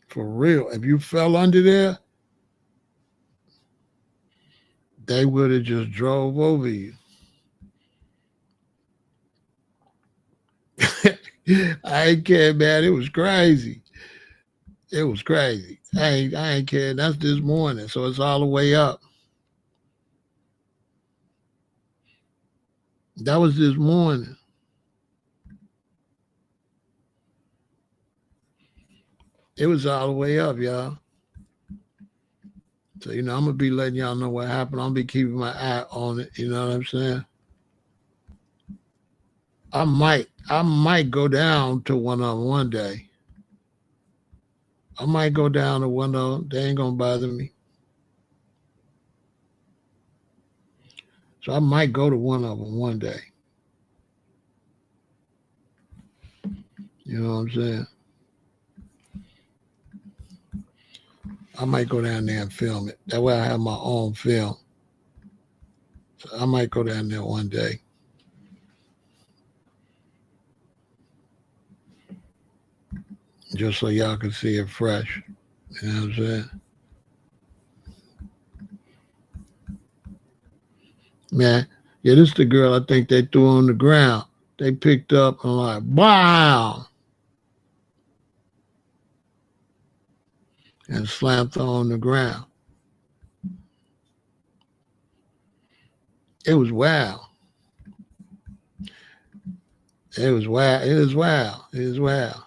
For real. If you fell under there, they would have just drove over you. I ain't care, man. It was crazy. It was crazy. I ain't care. That's this morning, so it's all the way up. That was this morning. It was all the way up, y'all. So, I'm going to be letting y'all know what happened. I'll be keeping my eye on it. You know what I'm saying? I might go down to one of them one day. I might go down to one of them. They ain't going to bother me. So I might go to one of them one day. You know what I'm saying? I might go down there and film it. That way I have my own film. So I might go down there one day. Just so y'all can see it fresh. You know what I'm saying? Man, yeah, this is the girl I think they threw on the ground. They picked up and like, wow! And slammed her on the ground. It was wild. It was wild. It was wild. It was wild.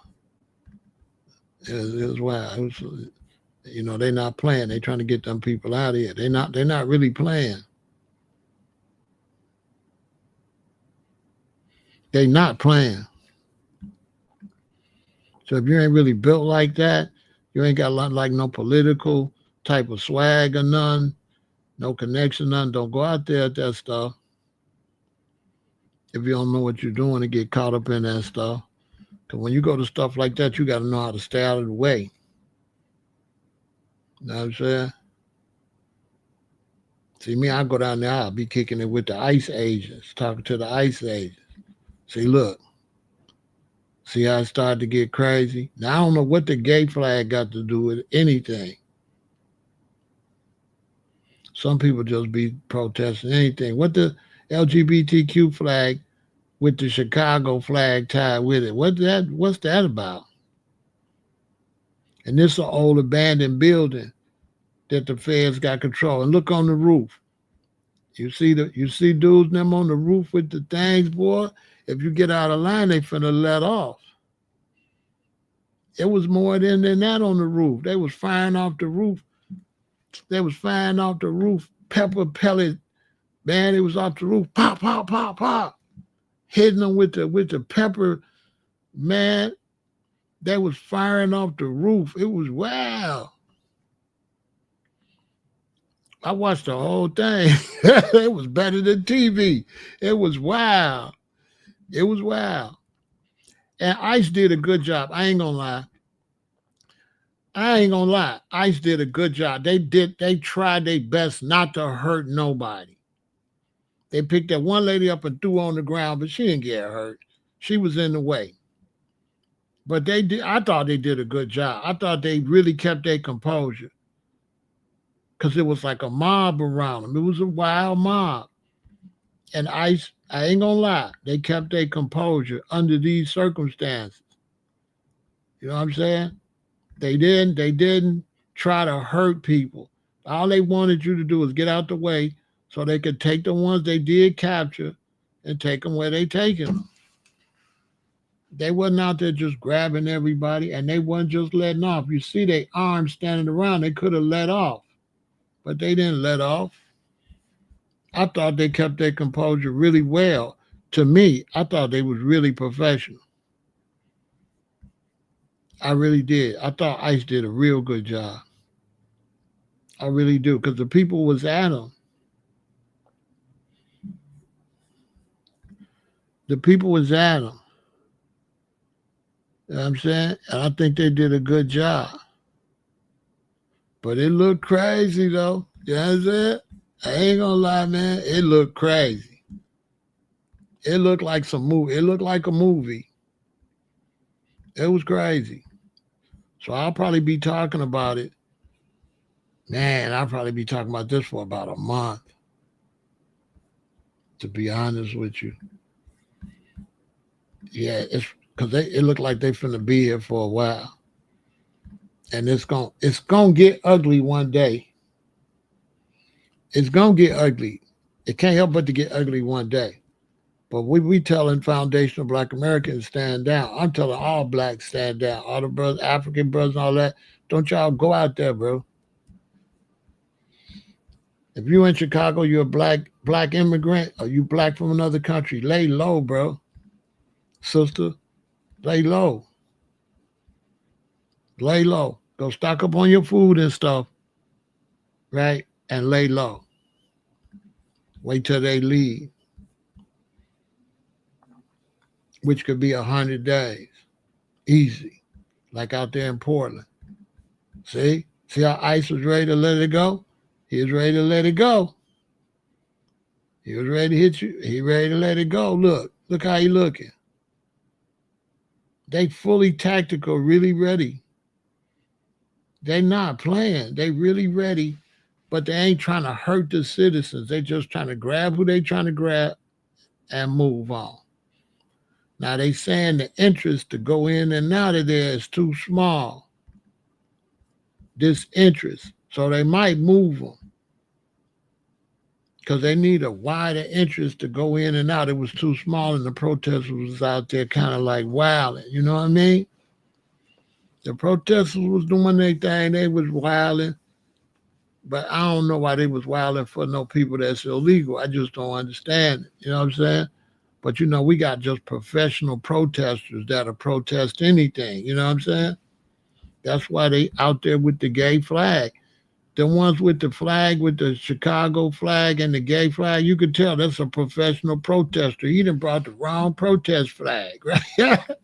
It was wild. It was, they're not playing. They're trying to get them people out of here. They're not really playing. They're not playing. So if you ain't really built like that, you ain't got like no political type of swag or none, no connection, none. Don't go out there at that stuff. If you don't know what you're doing and get caught up in that stuff. Because when you go to stuff like that, you got to know how to stay out of the way. You know what I'm saying? See, me, I go down there, I'll be kicking it with the ICE agents, talking to the ICE agents. See, look. See how it started to get crazy? Now, I don't know what the gay flag got to do with anything. Some people just be protesting anything. What the LGBTQ flag with the Chicago flag tied with it? What's that about? And this is an old abandoned building that the feds got control. And look on the roof. You see dudes them on the roof with the things, boy. If you get out of line, they finna let off. It was more than that on the roof. They was firing off the roof. Pepper pellet. Man, it was off the roof. Pop, pop, pop, pop. Hitting them with the pepper. Man, they was firing off the roof. It was wild. I watched the whole thing. It was better than TV. It was wild. It was wild. And ICE did a good job. I ain't gonna lie. ICE did a good job. They tried their best not to hurt nobody. They picked that one lady up and threw her on the ground, but she didn't get hurt. She was in the way. But I thought they did a good job. I thought they really kept their composure. Because it was like a mob around them. It was a wild mob. And ICE, I ain't gonna lie, they kept their composure under these circumstances. You know what I'm saying? They didn't try to hurt people. All they wanted you to do was get out the way so they could take the ones they did capture and take them where they taking them. They wasn't out there just grabbing everybody, and they wasn't just letting off. You see their arms standing around, they could have let off, but they didn't let off. I thought they kept their composure really well. To me, I thought they was really professional. I really did. I thought ICE did a real good job. I really do, because the people was at them. The people was at them. You know what I'm saying? And I think they did a good job. But it looked crazy, though. You know what I'm saying? I ain't gonna lie, man. It looked crazy. It looked like some movie. It looked like a movie. It was crazy. So I'll probably be talking about it. Man, I'll probably be talking about this for about a month, to be honest with you. Yeah, it's because it looked like they finna be here for a while. And it's gonna get ugly one day. It's gonna get ugly. It can't help but to get ugly one day. But we telling foundational Black Americans stand down. I'm telling all blacks stand down. All the brothers, African brothers, and all that. Don't y'all go out there, bro. If you in Chicago, you're a black immigrant, or you black from another country, lay low, bro. Sister, lay low. Lay low. Go stock up on your food and stuff, right? And lay low. Wait till they leave, which could be 100 days. Easy. Like out there in Portland. See? See how ICE was ready to let it go? He was ready to let it go. He was ready to hit you. He ready to let it go. Look how he looking. They fully tactical, really ready. They not playing. They really ready, but they ain't trying to hurt the citizens. They just trying to grab who they trying to grab and move on. Now they saying the interest to go in and out of there is too small. This interest. So they might move them, because they need a wider interest to go in and out. It was too small, and the protesters was out there kind of like wilding. You know what I mean? The protesters was doing their thing. They was wilding. But I don't know why they was wilding for no people that's illegal. I just don't understand it. You know what I'm saying? But, we got just professional protesters that'll protest anything. You know what I'm saying? That's why they out there with the gay flag. The ones with the flag, with the Chicago flag and the gay flag, you could tell that's a professional protester. He done brought the wrong protest flag, right?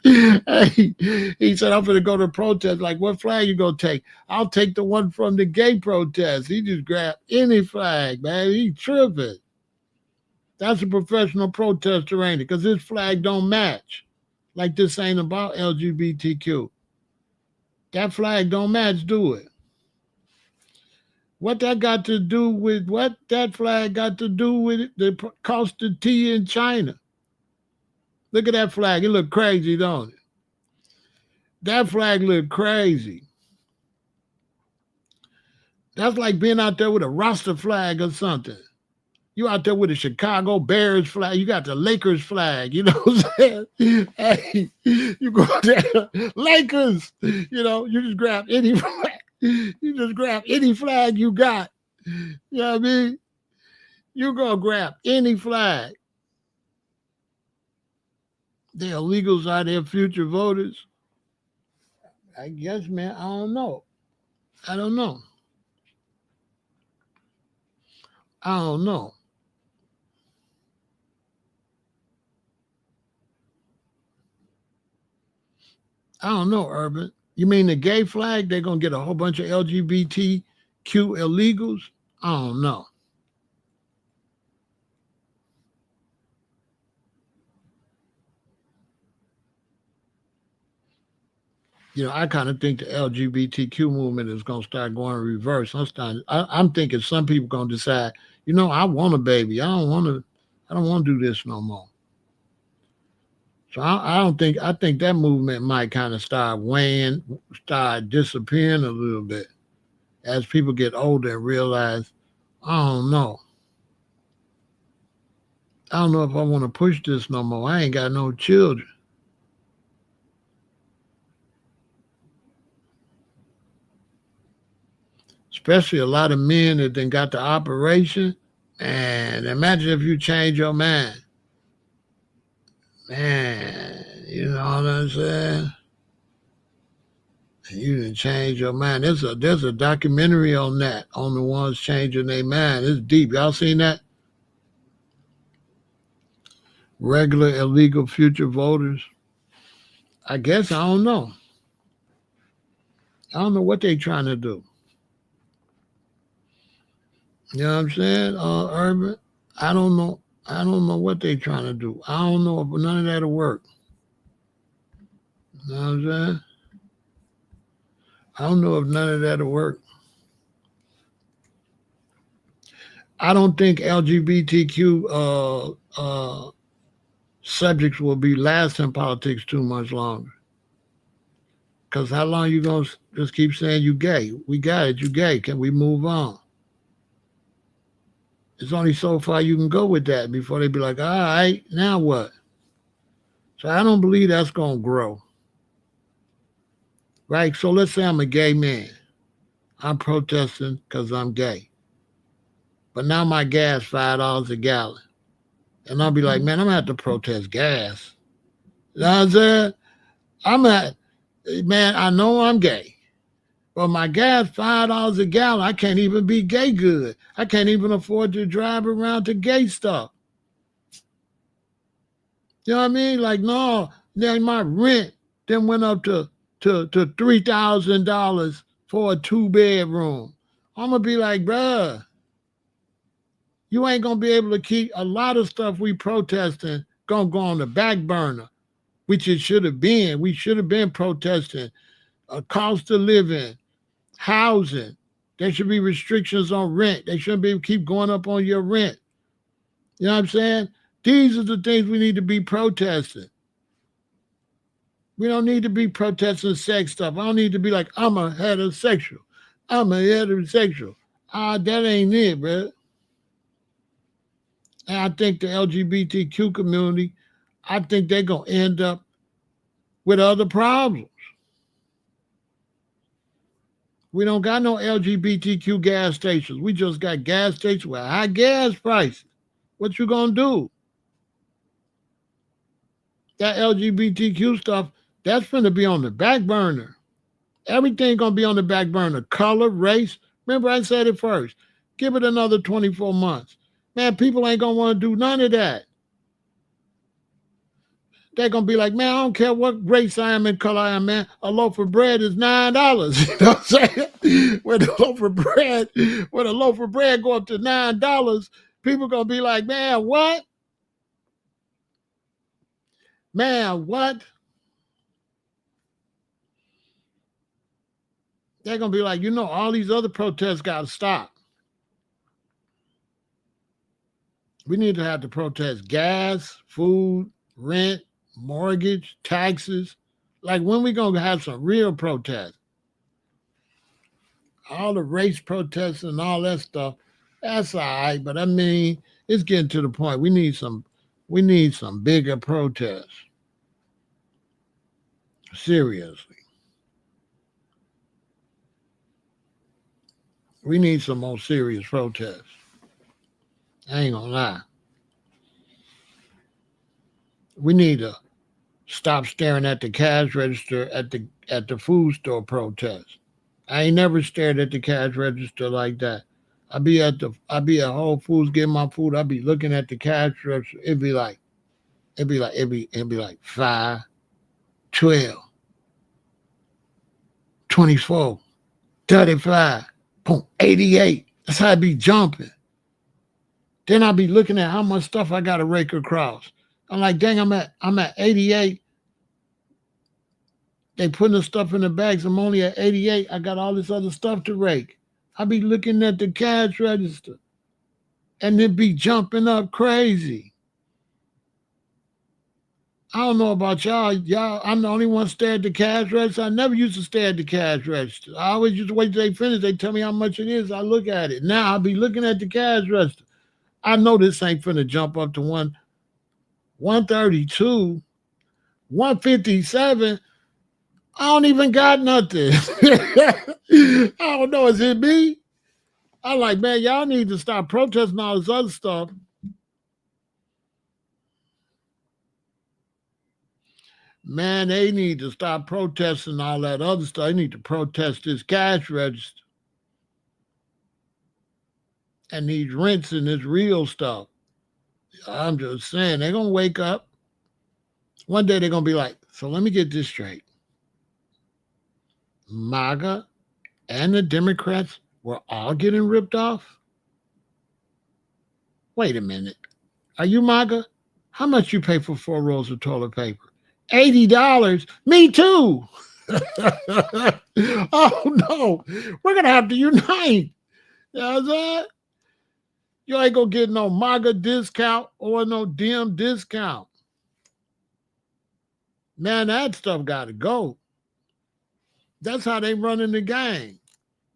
Hey, he said, I'm going to go to protest. Like, what flag you going to take? I'll take the one from the gay protest. He just grabbed any flag, man. He tripping. That's a professional protester, ain't it? Because his flag don't match. Like, this ain't about LGBTQ. That flag don't match, do it? What that got to do with what that flag got to do with it? The cost of tea in China. Look at that flag. It look crazy, don't it? That flag look crazy. That's like being out there with a Rasta flag or something. You out there with a Chicago Bears flag. You got the Lakers flag. You know what I'm saying? Hey, you go there, Lakers. You just grab any flag. You just grab any flag you got. You know what I mean? You're going to grab any flag. The illegals are their future voters. I guess, man, I don't know. I don't know. I don't know. I don't know, Urban. You mean the gay flag? They're going to get a whole bunch of LGBTQ illegals? I don't know. I kind of think the LGBTQ movement is going to start going reverse. I'm thinking some people going to decide, I want a baby. I don't want to do this no more. So I think that movement might kind of start disappearing a little bit as people get older and realize, I don't know. I don't know if I want to push this no more. I ain't got no children. Especially a lot of men that then got the operation. And imagine if you change your mind. Man, you know what I'm saying? You didn't change your mind. There's a documentary on that, on the ones changing their mind. It's deep. Y'all seen that? Regular illegal future voters. I guess I don't know. I don't know what they trying to do. You know what I'm saying? Urban. I don't know. I don't know what they trying to do. I don't know if none of that'll work. You know what I'm saying? I don't know if none of that'll work. I don't think LGBTQ subjects will be last in politics too much longer. Because how long you going to just keep saying you gay? We got it, you gay. Can we move on? It's only so far you can go with that before they be like, all right, now what? So I don't believe that's going to grow. Right? So let's say I'm a gay man. I'm protesting because I'm gay. But now my gas $5 a gallon. And I'll be like, man, I'm going to have to protest gas. You know what I'm saying? Man, I know I'm gay. But my gas $5 a gallon. I can't even be gay good. I can't even afford to drive around to gay stuff. You know what I mean? Like, no, then my rent then went up to $3,000 for a 2-bedroom. I'm going to be like, bruh, you ain't going to be able to keep a lot of stuff we protesting going to go on the back burner, which it should have been. We should have been protesting cost of living, housing. There should be restrictions on rent. They shouldn't be keep going up on your rent. You know what I'm saying? These are the things we need to be protesting. We don't need to be protesting sex stuff. I don't need to be like, I'm a heterosexual. I'm a heterosexual. That ain't it, bro. And I think the LGBTQ community, I think they're going to end up with other problems. We don't got no LGBTQ gas stations. We just got gas stations with high gas prices. What you going to do? That LGBTQ stuff, that's going to be on the back burner. Everything going to be on the back burner. Color, race. Remember I said it first. Give it another 24 months. Man, people ain't going to want to do none of that. They're going to be like, man, I don't care what race I am and color I am, man. A loaf of bread is $9. You know what I'm saying? When a loaf of bread go up to $9, people going to be like, man, what? Man, what? They're going to be like, all these other protests got to stop. We need to have to protest gas, food, rent, mortgage, taxes. Like, when we going to have some real protests? All the race protests and all that stuff, that's all right. But I mean, it's getting to the point. We need some bigger protests. Seriously. We need some more serious protests. I ain't gonna lie. We need to stop staring at the cash register at the food store protest. I ain't never stared at the cash register like that. I be at Whole Foods getting my food. I be looking at the cash register. It'd be like 5, 12, 24, 35, boom, 88. That's how I be jumping. Then I be looking at how much stuff I gotta rake across. I'm like, dang, I'm at 88. They putting the stuff in the bags. I'm only at 88. I got all this other stuff to rake. I be looking at the cash register and it be jumping up crazy. I don't know about y'all. I'm the only one stare at the cash register. I never used to stare at the cash register. I always used to wait till they finish. They tell me how much it is. I look at it. Now I'll be looking at the cash register. I know this ain't finna jump up to 132, 157. I don't even got nothing. I don't know. Is it me? I'm like, man, y'all need to stop protesting all this other stuff. Man, they need to stop protesting all that other stuff. They need to protest this cash register and these rents and this real stuff. I'm just saying, they're going to wake up. One day they're going to be like, so let me get this straight. MAGA and the Democrats were all getting ripped off? Wait a minute. Are you MAGA? How much you pay for 4 rolls of toilet paper? $80. Me too. Oh no. We're gonna have to unite. You know what I'm saying? You ain't gonna get no MAGA discount or no Dem discount. Man, that stuff gotta go. That's how they running the game.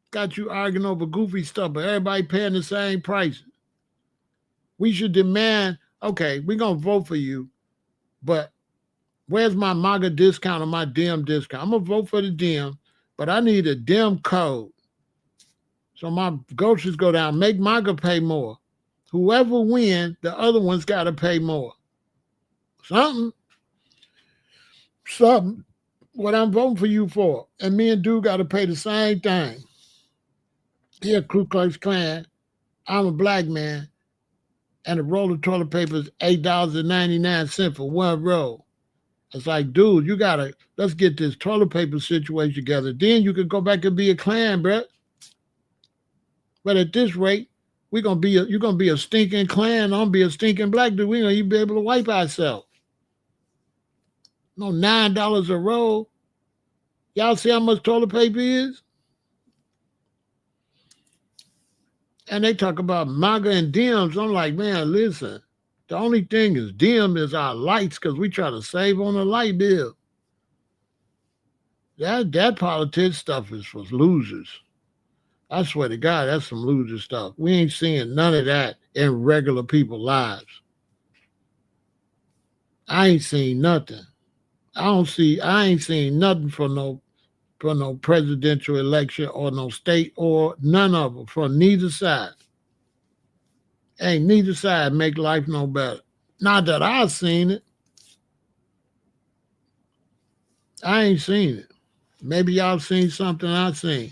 Got you arguing over goofy stuff, but everybody paying the same prices. We should demand, okay, we're gonna vote for you, but where's my MAGA discount or my Dem discount? I'm going to vote for the Dem, but I need a Dem code. So my groceries go down. Make MAGA pay more. Whoever wins, the other one's got to pay more. Something. What I'm voting for you for. And me and Dude got to pay the same thing. Here, Ku Klux Klan, I'm a black man, and a roll of toilet paper is $8.99 for 1 roll. It's like, dude, let's get this toilet paper situation together. Then you can go back and be a Klan, bro. But at this rate, you're gonna be a stinking Klan. I'm gonna be a stinking black dude. We ain't gonna even be able to wipe ourselves. No $9 a roll. Y'all see how much toilet paper is? And they talk about MAGA and Dems. I'm like, man, listen. The only thing is dim is our lights because we try to save on the light bill. That politics stuff is for losers. I swear to God, that's some loser stuff. We ain't seeing none of that in regular people's lives. I ain't seen nothing. I ain't seen nothing for no presidential election or no state or none of them from neither side. Ain't neither side make life no better. Not that I've seen it. I ain't seen it. Maybe y'all seen something I seen.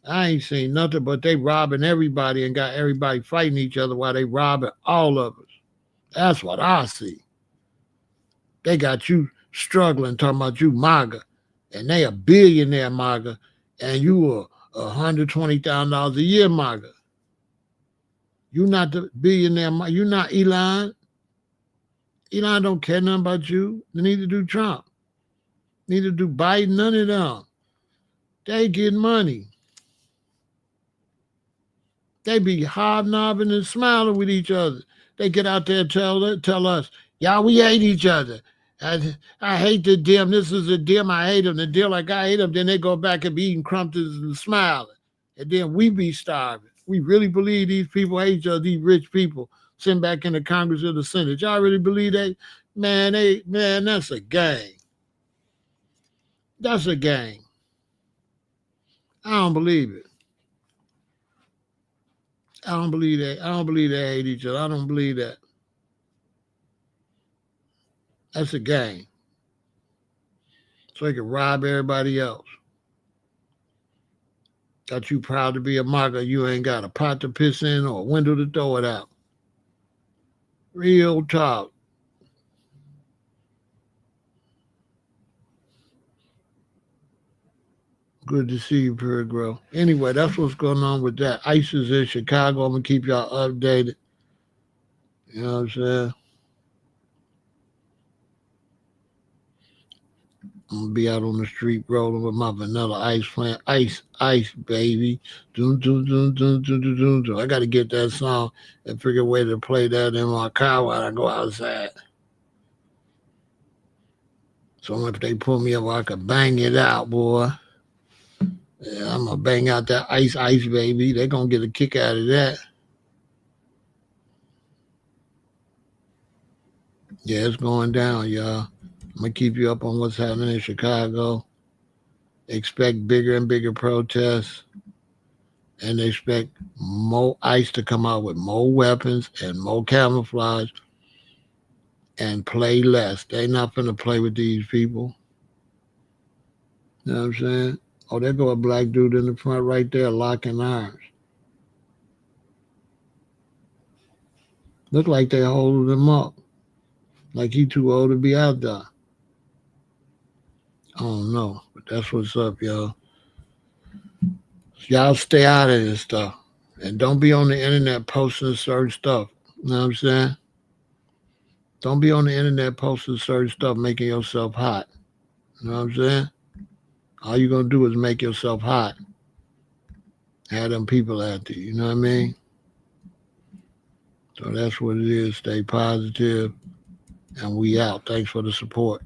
I ain't seen nothing but they robbing everybody and got everybody fighting each other while they robbing all of us. That's what I see. They got you struggling, talking about you MAGA, and they a billionaire MAGA, and you $120,000 a year MAGA. You not the billionaire MAGA. You not Elon. Elon don't care nothing about you. Neither do Trump. Neither do Biden. None of them. They get money. They be hobnobbing and smiling with each other. They get out there and tell us, y'all, we hate each other. I hate the Dem. This is a Dem. I hate him. The Dem, like I hate him. Then they go back and be eating crumpets and smiling. And then we be starving. We really believe these people hate each other, these rich people sitting back in the Congress or the Senate. Y'all really believe that? Man, that's a game. That's a game. I don't believe it. I don't believe that. I don't believe they hate each other. I don't believe that. That's a game. So they can rob everybody else. Got you proud to be a MAGA. You ain't got a pot to piss in or a window to throw it out. Real talk. Good to see you, Pure Grow. Anyway, that's what's going on with that. ICE is in Chicago. I'm going to keep y'all updated. You know what I'm saying? I'm going to be out on the street rolling with my vanilla ice plant. Ice, baby. Doom, doom, doom, doom, doom, doom, doom, doom. I got to get that song and figure a way to play that in my car while I go outside. So if they pull me up, I can bang it out, boy. Yeah, I'm going to bang out that ice, baby. They're going to get a kick out of that. Yeah, it's going down, y'all. I'm going to keep you up on what's happening in Chicago. Expect bigger and bigger protests. And expect more ICE to come out with more weapons and more camouflage. and play less. They not finna play with these people. You know what I'm saying? Oh, there go a black dude in the front right there, locking arms. Look like they holding him up. Like he too old to be out there. I don't know. But that's what's up, y'all. Y'all stay out of this stuff. And don't be on the internet posting certain stuff. You know what I'm saying? Don't be on the internet posting certain stuff, making yourself hot. You know what I'm saying? All you're going to do is make yourself hot. Have them people after you. You know what I mean? So that's what it is. Stay positive. And we out. Thanks for the support.